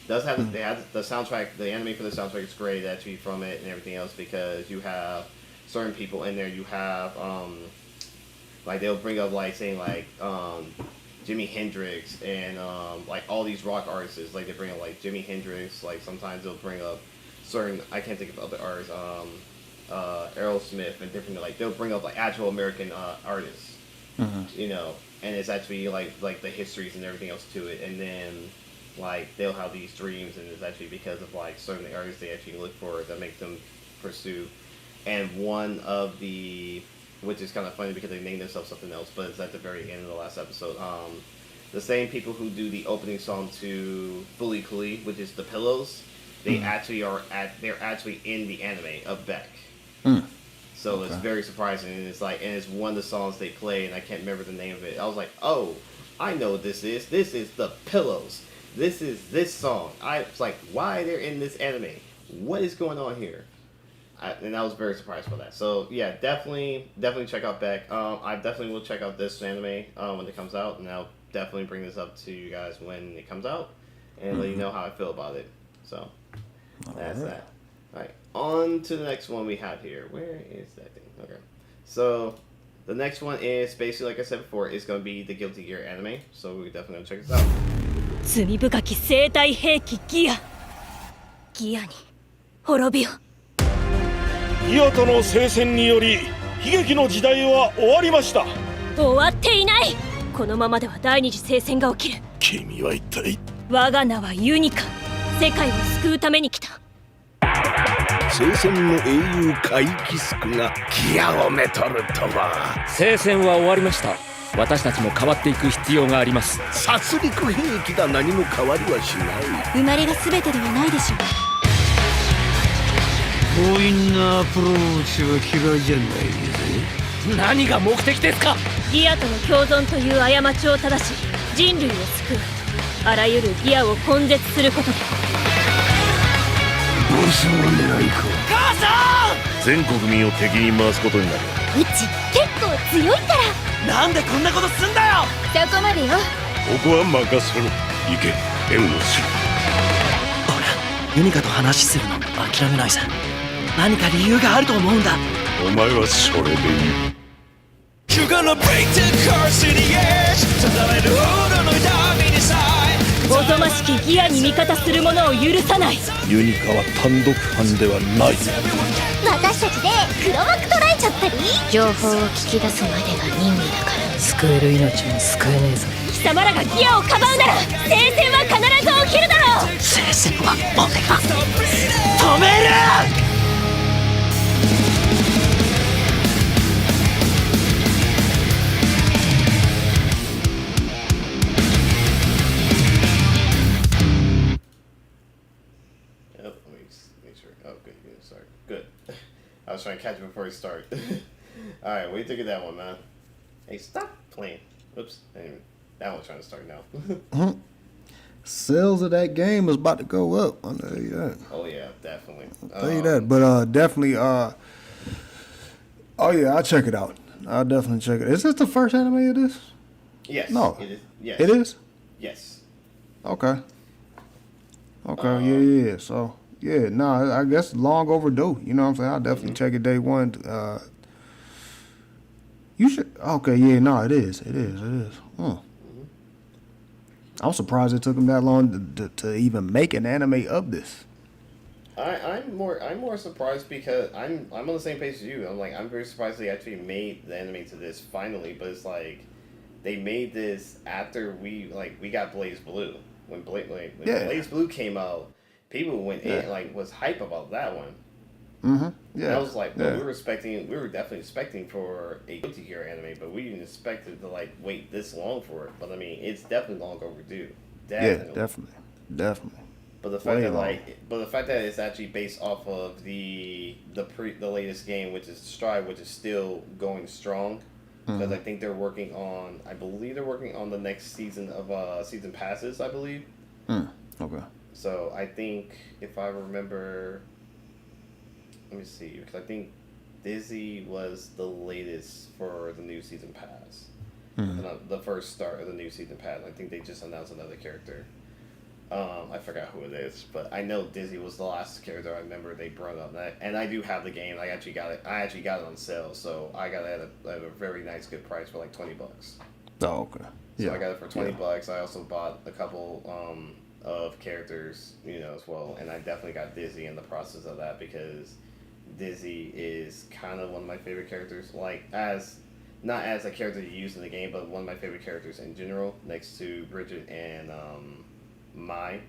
Does have they have the soundtrack, the anime for the soundtrack is great actually from it and everything else, because you have certain people in there. You have like they'll bring up like saying like Jimi Hendrix and like all these rock artists. Like they bring up like Jimi Hendrix. Like sometimes they'll bring up certain, I can't think of other artists, Aerosmith and different, like they'll bring up like actual American artists, you know, and it's actually like the histories and everything else to it. And then like they'll have these dreams, and it's actually because of like certain artists they actually look for that make them pursue. And one of the, which is kind of funny because they named themselves something else, but it's at the very end of the last episode. The same people who do the opening song to Fully Kuli, which is The Pillows, they actually they're actually in the anime of Beck. So it's very surprising, and it's like, and it's one of the songs they play, and I can't remember the name of it. I was like, oh, I know what this is. This is The Pillows. This is this song. I was like, why they're in this anime? What is going on here? and I was very surprised by that. So yeah, definitely check out Beck. I definitely will check out this anime when it comes out, and I'll definitely bring this up to you guys when it comes out, and let you know how I feel about it. So that's that. All right, on to the next one we have here. Where is that thing? Okay, so the next one is basically like I said before, it's gonna be the Guilty Gear anime. So we're definitely gonna check this out. 罪深き生体兵器ギアに滅びよ。ギアとの聖戦により悲劇の時代は終わりました。終わっていない。このままでは第二次聖戦が起きる。君は一体。我が名はユニカ。世界を救うために来た。聖戦の英雄カイキスクがギアをめとるとは。聖戦は終わりました。私たちも変わっていく必要があります。殺戮兵器が何も変わりはしない。生まれが全てではないでしょう。強引なアプローチは嫌いじゃないぜ。何が目的ですか。ギアとの共存という過ちを正し人類を救う。あらゆるギアを根絶することで。ボスの狙いか。母さん。全国民を敵に回すことになる。うち結構強いから。なんでこんなことすんだよ。そこまでよ。ここは任せろ。行け、援護する。俺ユニカと話するの諦めないさ。何か理由があると思うんだ。お前はそれでいい。おぞましきギアに味方する者を許さない。ユニカは単独犯ではない。私たちで黒幕捉えちゃったり。情報を聞き出すまでが任務だから。救える命も救えねえぞ。貴様らがギアをかばうなら聖戦は必ず起きるだろう。聖戦は俺が止める。Good. I was trying to catch it before he started. Alright, what do you think of that one, man? Hey, stop playing. Oops. That one's trying to start now. Sales of that game is about to go up. I'll tell you that. Oh, yeah, definitely. I'll tell you that. But definitely, oh, yeah, I'll check it out. I'll definitely check it. Is this the first anime of this? Yes. No. It is. Yes. It is? Yes. Okay. Okay, yeah. So, yeah, no, I guess long overdue. You know what I'm saying? I'll definitely check it day one. You should. Okay, yeah, no, it is. I'm surprised it took them that long to even make an anime of this. I'm more surprised because I'm on the same page as you. I'm very surprised they actually made the anime to this finally, but it's like they made this after we got Blaze Blue. When Blaze Blue came out, people went in was hype about that one. Mm-hmm. Yeah. And I was like, well, we were definitely expecting for a Guilty Gear anime, but we didn't expect it to wait this long for it. But I mean, it's definitely long overdue. Definitely. Yeah, definitely. But the fact that it's actually based off of the latest game, which is Strive, which is still going strong, because I think they're working on the next season of season passes, I believe. Okay. So I think if I remember. Let me see, because I think Dizzy was the latest for the new season pass. The first start of the new season pass. I think they just announced another character. I forgot who it is, but I know Dizzy was the last character I remember they brought up. And I do have the game. I actually got it on sale, so I got it at a very nice, good price for like $20. Oh, okay. So I got it for $20. I also bought a couple of characters, as well, and I definitely got Dizzy in the process of that because Dizzy is kind of one of my favorite characters, not as a character you use in the game, but one of my favorite characters in general, next to Bridget and Mai.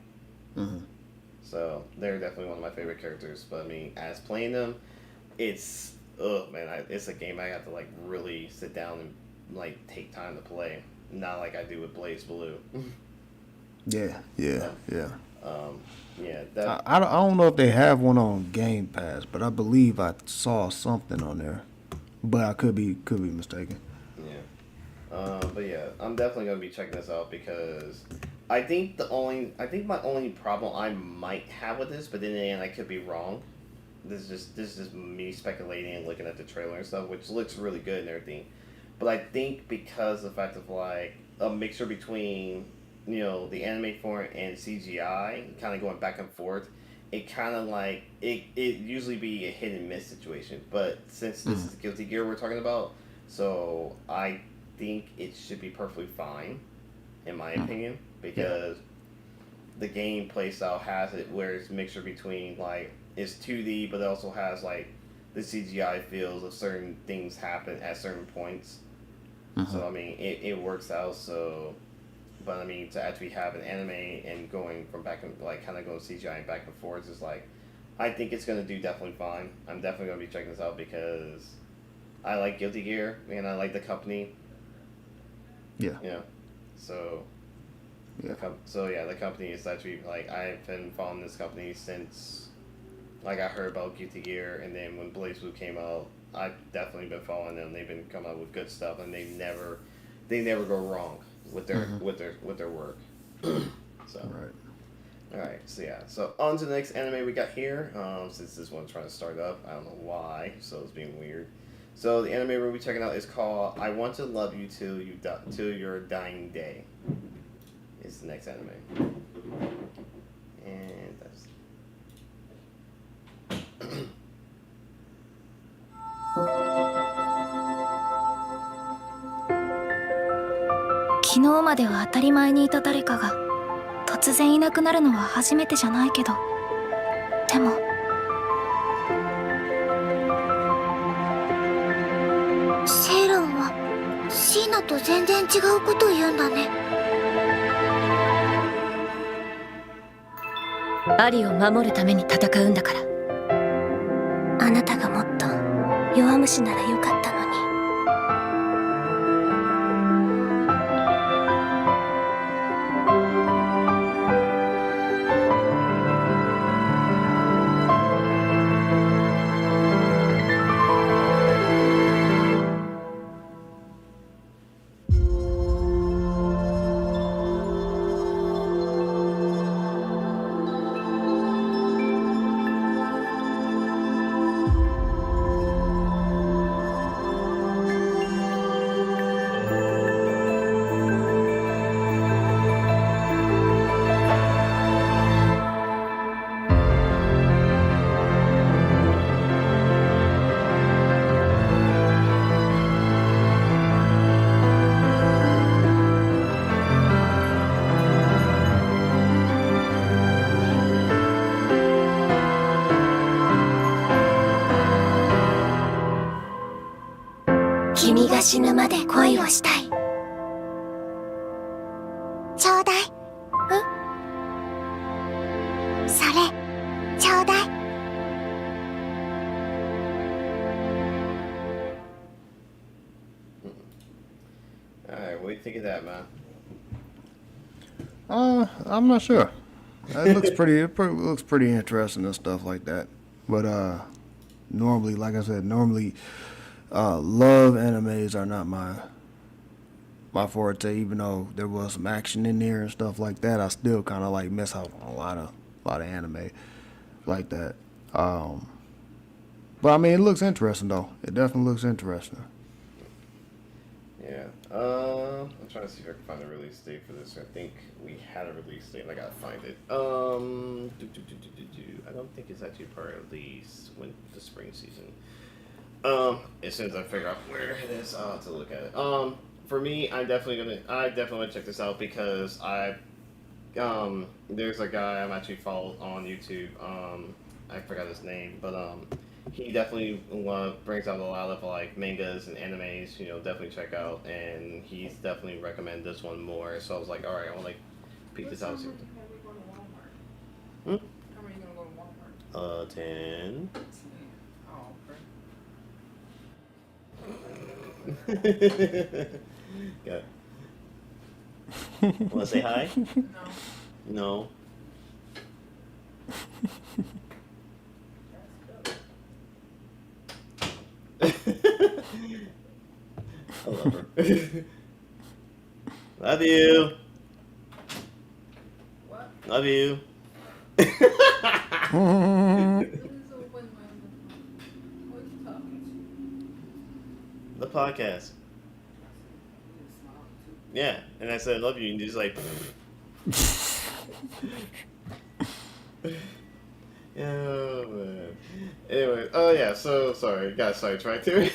So they're definitely one of my favorite characters. But I mean, as playing them, it's it's a game I have to really sit down and take time to play, not like I do with Blaze Blue. Yeah. I don't know if they have one on Game Pass, but I believe I saw something on there. But I could be mistaken. Yeah. But yeah, I'm definitely gonna be checking this out because I think my only problem I might have with this, but then again I could be wrong, this is just me speculating and looking at the trailer and stuff, which looks really good and everything. But I think because of the fact of like a mixture between the anime form and CGI, kind of going back and forth, it kind of like it usually be a hit and miss situation. But since this is Guilty Gear we're talking about, so I think it should be perfectly fine, in my opinion, because the gameplay style has it where it's a mixture between like it's 2D, but it also has like the CGI feels of certain things happen at certain points. So I mean, it works out. So, but I mean, to actually have an anime and going from back and like kind of going CGI and back and forth is like, I think it's gonna do definitely fine. I'm definitely gonna be checking this out because I like Guilty Gear and I like the company. Yeah. Yeah. So. Yeah. The company is actually like I've been following this company since like I heard about Guilty Gear, and then when BlazBlue came out, I've definitely been following them. They've been coming out with good stuff, and they never go wrong with their with their work. So all right, so on to the next anime we got here. Since this one's trying to start up, I don't know why, so it's being weird. So the anime we'll be checking out is called "I Want to Love You Till Your Dying Day." Is the next anime, and that's. 昨日までは当たり前にいた誰かが突然いなくなるのは初めてじゃないけど、でもセイランはシーナと全然違うことを言うんだね。アリを守るために戦うんだから。あなたがもっと弱虫ならよかったのに。君が死ぬまで恋をしたい。ちょうだい。それちょうだい。Alright, what do you think of that, man? I'm not sure. It looks looks pretty interesting and stuff like that. But normally, like I said, love animes are not my forte. Even though there was some action in there and stuff like that, I still kind of like miss out on a lot of anime like that. But I mean, it looks interesting though. It definitely looks interesting. Yeah. I'm trying to see if I can find a release date for this. I think we had a release date, and I gotta find it. I don't think it's actually part of the spring season. As soon as I figure out where it is, I'll have to look at it. For me, I definitely want to check this out because there's a guy I'm actually followed on YouTube. I forgot his name, but he definitely brings out a lot of like mangas and animes. Definitely check out, and he's definitely recommended this one more. So I was like, all right, I want to peek this out. How many are you gonna go to Walmart? 10. Oh, okay. Good. Want to say hi? No. I love her. Love you. What? Love you. This is a win-win. The podcast. Yeah, and I said I love you, and you're just like. Yeah, man. Anyway, oh yeah, so sorry, got sidetracked here.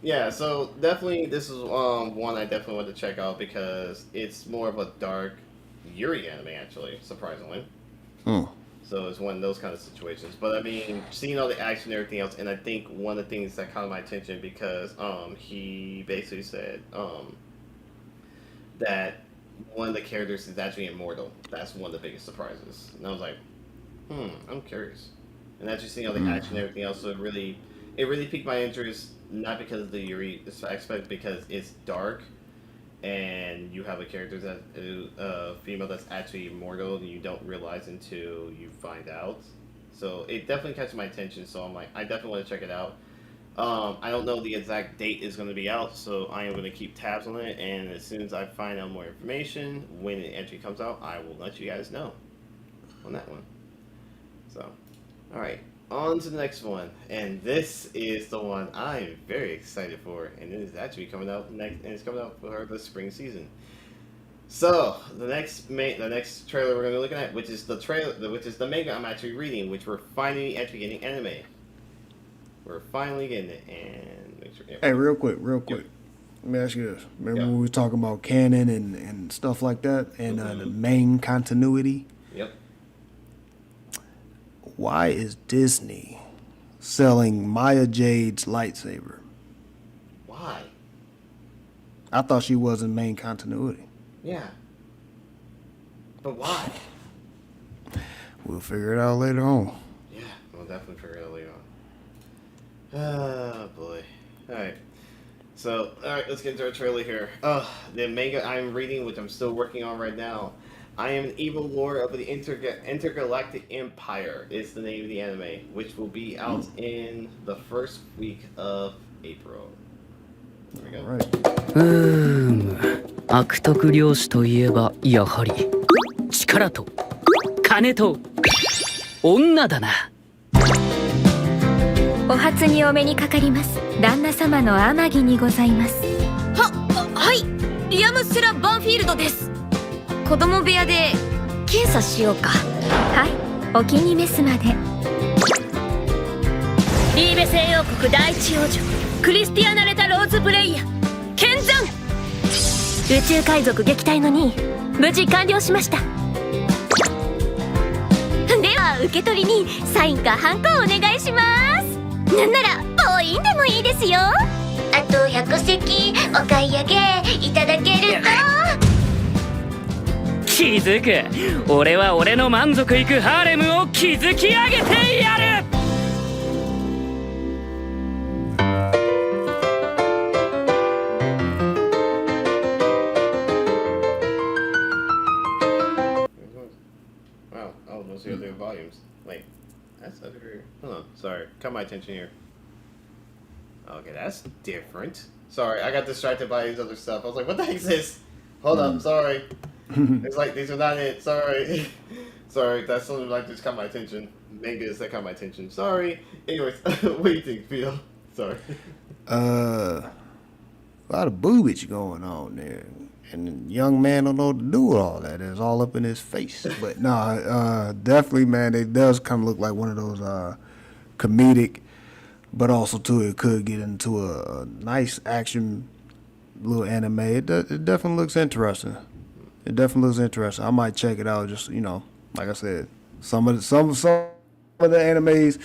Yeah, so definitely this is one I definitely want to check out because it's more of a dark Yuri anime actually, surprisingly. So it's one of those kind of situations. But I mean, seeing all the action and everything else, and I think one of the things that caught my attention because he basically said that one of the characters is actually immortal. That's one of the biggest surprises. And I was like, I'm curious. And actually seeing all the action and everything else, so it really piqued my interest, not because of the Yuri aspect, because it's dark, and you have a character that female that's actually immortal, and you don't realize until you find out. So it definitely catches my attention. So I'm like, I definitely want to check it out. I don't know the exact date is going to be out, so I am going to keep tabs on it. And as soon as I find out more information, when the entry comes out, I will let you guys know on that one. So, all right, on to the next one, and this is the one I'm very excited for, and it is actually coming out next, and it's coming out for the spring season. So the next trailer we're going to be looking at, which is the manga I'm actually reading, which we're finally actually getting anime. We're finally getting it, and make sure. Yeah. Hey, real quick. Let me ask you this. Remember when we were talking about Canon and stuff like that, and the main continuity? Yep. Why is Disney selling Maya Jade's lightsaber? Why? I thought she wasn't main continuity. Yeah. But why? We'll figure it out later on. Yeah, we'll definitely figure it out later on. Oh, boy. Alright. So, alright, let's get into our trailer here. The manga I'm reading, which I'm still working on right now. I am an evil lord of the Intergalactic Empire is the name of the anime, which will be out in the first week of April. There we go. All right. 悪徳漁師といえばやはり力と金と女だな。お初にお目にかかります。旦那様の天城にございます。はい、リアム・セラ・バンフィールドです。子供部屋で検査しようか。はい、お気に召すまで。リーベ西洋国第一王女クリスティアナ・レタ・ローズ・ブレイヤ剣山。宇宙海賊撃退の任無事完了しました。では受け取りにサインかハンコをお願いします。なんならポインでもいいですよ。あと100席お買い上げいただけると。気づく。俺は俺の満足いくハーレムを築き上げてやる。Wow, oh, those are the other volumes. Wait, that's other. Hold on, sorry, caught my attention here. Okay, that's different. Sorry, I got distracted by his other stuff. I was like, what the heck is this? Hold up, sorry. It's like, these are not it, sorry. Sorry, that's something like just caught my attention. Mangas that caught my attention. Sorry. Anyways, what do you think, Phil? Sorry. A lot of boobage going on there. And the young man don't know what to do with all that. It's all up in his face. But no, definitely, man, it does kind of look like one of those comedic, but also, too, it could get into a nice action little anime. It definitely looks interesting. It definitely looks interesting. I might check it out. Just, you know, like I said, some of the animes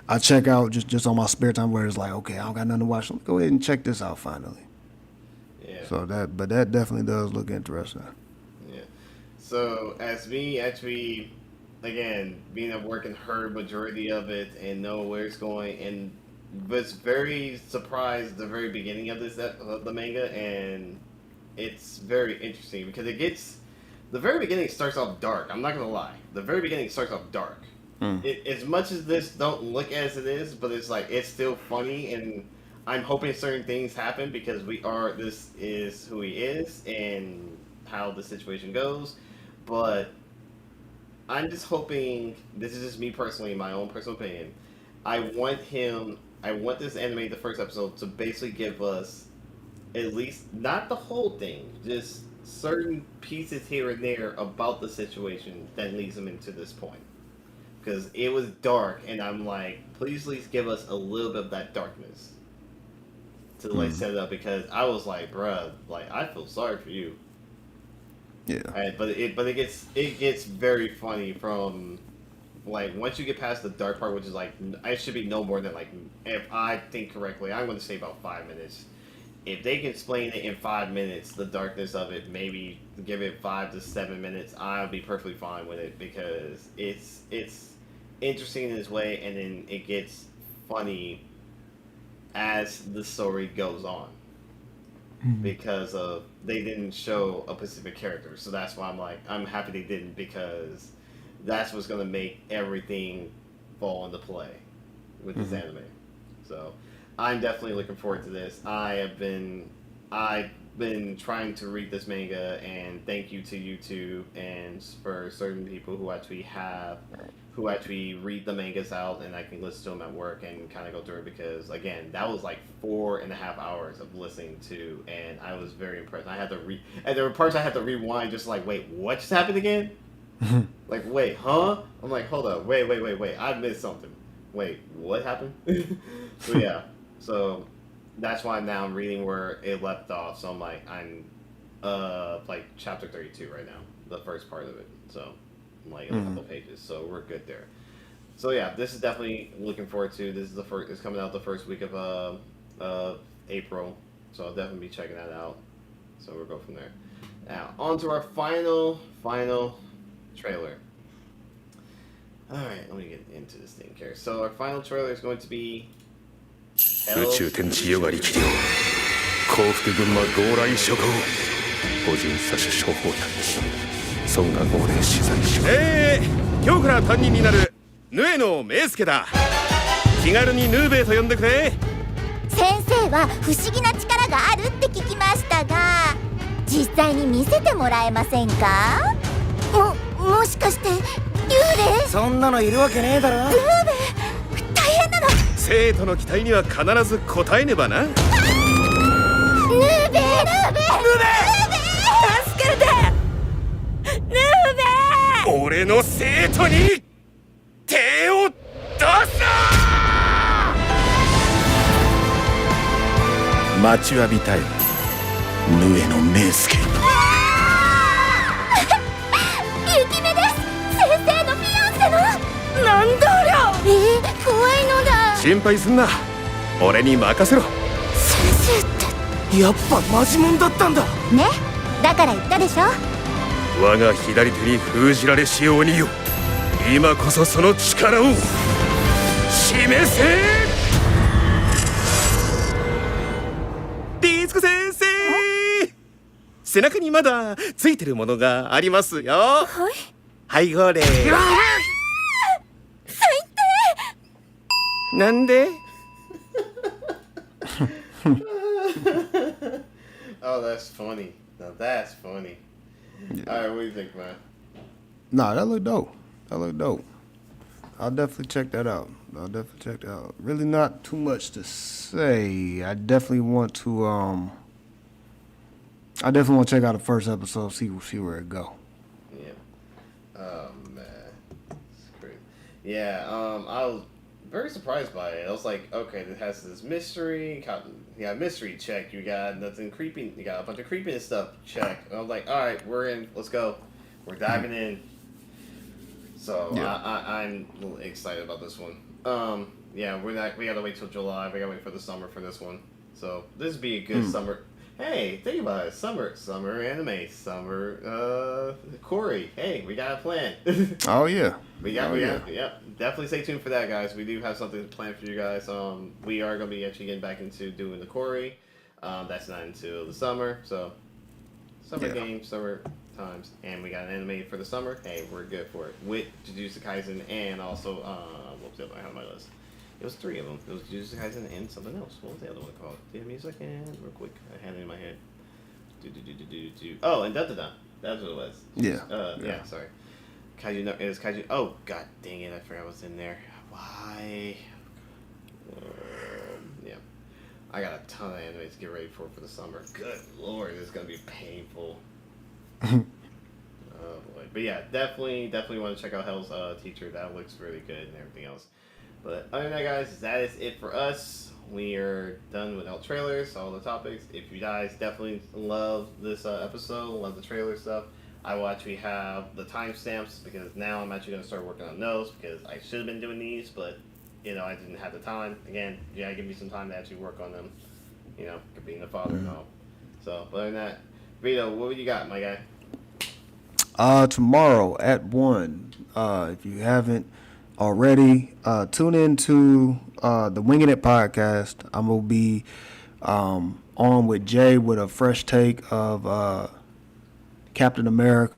I check out just on my spare time where it's like, okay, I don't got nothing to watch. Let me go ahead and check this out finally. Yeah. So that definitely does look interesting. Yeah. So as me actually, again, being at work and heard majority of it and know where it's going, and was very surprised at the very beginning of the manga, and it's very interesting because the very beginning starts off dark. I'm not gonna lie, the very beginning starts off dark. As much as this don't look as it is, but it's like it's still funny, and I'm hoping certain things happen because this is who he is and how the situation goes. But I'm just hoping, this is just me personally, my own personal opinion, I want him I want this anime, the first episode, to basically give us at least, not the whole thing, just certain pieces here and there about the situation that leads them into this point. Because it was dark, and I'm like, please at least give us a little bit of that darkness to like set it up. Because I was like, bruh, like I feel sorry for you. Yeah. Right, but it gets very funny from like once you get past the dark part, which is like it should be no more than like, if I think correctly, I'm going to say about 5 minutes. If they can explain it in 5 minutes, the darkness of it, maybe give it 5 to 7 minutes, I'll be perfectly fine with it, because it's interesting in its way, and then it gets funny as the story goes on. Because of they didn't show a specific character, so that's why I'm like, I'm happy they didn't, because that's what's gonna make everything fall into play with this anime. So I'm definitely looking forward to this. I've been trying to read this manga, and thank you to YouTube and for certain people who actually read the mangas out, and I can listen to them at work and kind of go through it, because again, that was like 4.5 hours of listening to, and I was very impressed. I had to and there were parts I had to rewind, just like, wait, what just happened again? Like, wait, huh? I'm like, hold up, wait, I missed something. Wait, what happened? So yeah, so that's why now I'm reading where it left off. So I'm like like chapter 32 right now, the first part of it. So like a couple pages, so we're good there. So yeah, this is definitely looking forward to. This is the first. It's coming out the first week of April, so I'll definitely be checking that out. So we'll go from there. Now on to our final trailer. All right, let me get into this thing here. So our final trailer is going to be 宇宙天地よがりきりを幸福群馬強来諸行個人差し処方たち孫が号令取材し今日から担任になるヌエの明介だ。気軽にヌーベイと呼んでくれ。先生は不思議な力があるって聞きましたが、実際に見せてもらえませんか？もしかして幽霊？そんなのいるわけねえだろ。ヌーベ大変なの。生徒の期待には必ず応えねばな。ヌーベ助けてヌーベ俺の生徒に手を出すな。待ちわびたいヌエの明介。雪芽です。先生のフィアンセの。なんだありゃ。怖いのだ。心配すんな。俺に任せろ。先生ってやっぱマジモンだったんだね。だから言ったでしょ。我が左手に封じられし鬼よ、今こそその力を示せ。リーツコ先生、背中にまだついてるものがありますよ。はい、はいこれ。最低。なんでOh, that's funny. Now that's funny. Yeah. All right, what do you think, man? Nah, that look dope. I'll definitely check that out. Really not too much to say. I definitely want to check out the first episode, see where it go. Yeah. Oh man, it's crazy. Yeah. I was very surprised by it. I was like, okay, it has this mystery. You got mystery check. You got nothing creepy. You got a bunch of creepiness stuff check. And I was like, all right, we're in. Let's go. We're diving in. So yeah. I'm a little excited about this one. Yeah, we gotta wait till July. We gotta wait for the summer for this one. So this would be a good summer. Hey, think about it. Summer anime, summer Corey. Hey, we got a plan. Oh yeah. Yeah. Definitely stay tuned for that, guys. We do have something planned for you guys. We are gonna be actually getting back into doing the Corey. That's not until the summer. So summer games, summer times, and we got an anime for the summer. Hey, we're good for it. With Jujutsu Kaisen and also what was the other one I had on my list? It was 3 of them. It was Jujutsu Kaisen and something else. What was the other one called? Give me a second, real quick. I had it in my head. Oh, and Da-Da-Da. That's what it was. Yeah. Sorry. Kaiju. No, it was Kaiju. Oh, god dang it! I forgot what's in there. Why? I got a ton of anime to get ready for the summer. Good lord, it's gonna be painful. Oh boy, but yeah, definitely want to check out Hell's Teacher. That looks really good and everything else. But other than that, guys, that is it for us. We are done with all trailers, all the topics. If you guys definitely love this episode, love the trailer stuff, I will actually have the timestamps because now I'm actually going to start working on those because I should have been doing these, but I didn't have the time. Again, give me some time to actually work on them. Being a father and all. So, but other than that, Vito, what do you got, my guy? Tomorrow at 1. If you haven't already, tune into the Winging It podcast. I'm gonna be on with Jay with a fresh take of Captain America,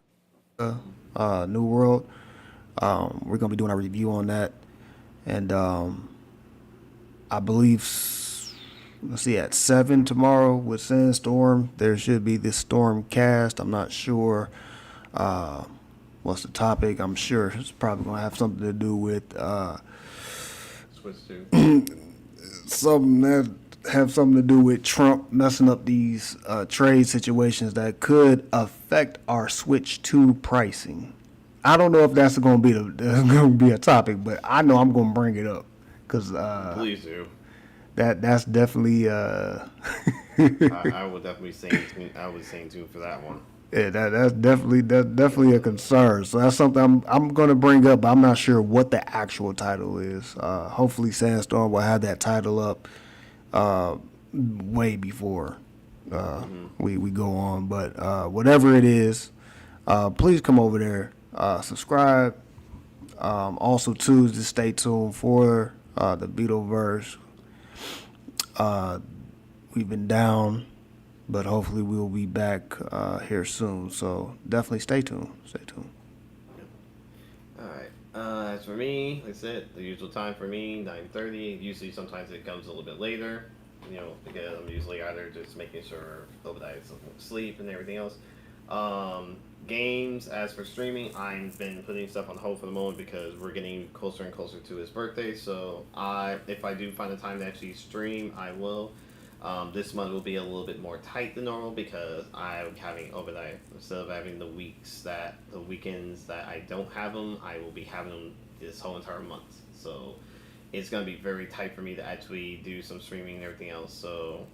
New World. We're gonna be doing a review on that, and I believe at 7 tomorrow with Sandstorm. There should be this Storm cast. I'm not sure what's the topic. I'm sure it's probably gonna have something to do with something that have something to do with Trump messing up these trade situations that could affect our Switch 2 pricing. I don't know if that's going to be a topic, but I know I'm going to bring it up because please do. That's definitely I will definitely stay tuned for that one. Yeah, that's definitely a concern. So that's something I'm going to bring up. But I'm not sure what the actual title is. Hopefully, Sandstorm will have that title up way before we go on. But whatever it is, please come over there, subscribe. Also, too, just stay tuned for the Beetleverse. We've been down, but hopefully we'll be back here soon. So definitely stay tuned. All right. As for me, like I said, the usual time for me, 9:30. Usually, sometimes it comes a little bit later. Because I'm usually either just making sure Obadiah's asleep and everything else. Games. As for streaming, I've been putting stuff on hold for the moment because we're getting closer and closer to his birthday. So if I do find the time to actually stream, I will. This month will be a little bit more tight than normal because I'm having Obadiah. Instead of having the weekends that I don't have him, I will be having him this whole entire month. So it's going to be very tight for me to actually do some streaming and everything else. So,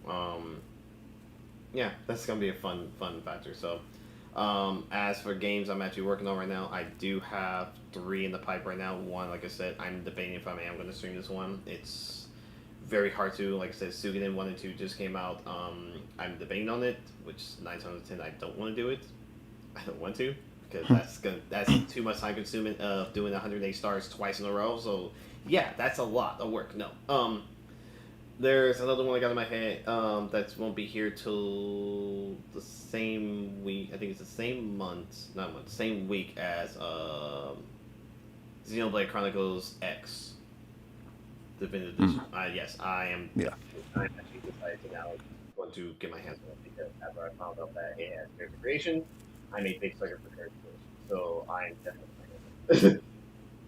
yeah, that's going to be a fun factor. So, as for games I'm actually working on right now, I do have 3 in the pipe right now. One, like I said, I'm debating if I am going to stream this one. It's very hard to, like I said, Suikoden 1 and 2 just came out. I'm debating on it, which 9 times out of 10 I don't want to do it. I don't want to because that's too much time consuming of doing 108 stars twice in a row. So yeah, that's a lot of work. No. There's another one I got in my head that won't be here till the same week. I think it's the same same week as Xenoblade Chronicles X Definitive Edition. Yes, I am. Yeah. I'm actually decided to now want to get my hands on it because after I found out that it has character creation, I'm a big sucker for character creation. So I'm definitely.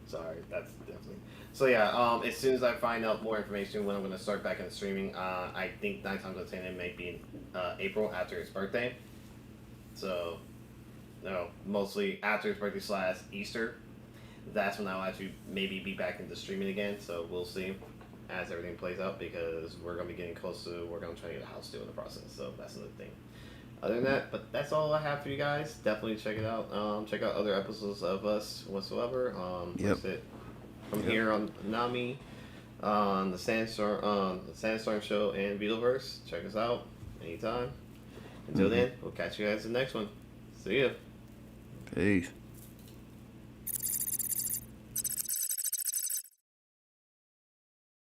Sorry, that's definitely. So yeah, as soon as I find out more information when I'm going to start back in streaming, I think 9 times out of 10 it may be in April after his birthday. So, no, mostly after his birthday / Easter. That's when I'll actually maybe be back into streaming again. So we'll see as everything plays out because we're going to be getting close to, we're going to try to get a house too in the process. So that's another thing. Other than that, but that's all I have for you guys. Definitely check it out. Check out other episodes of us whatsoever. Yep. That's it. From here on Noonami, on the Sandstorm Show and Beetleverse. Check us out anytime. Until then, we'll catch you guys in the next one. See ya. Peace.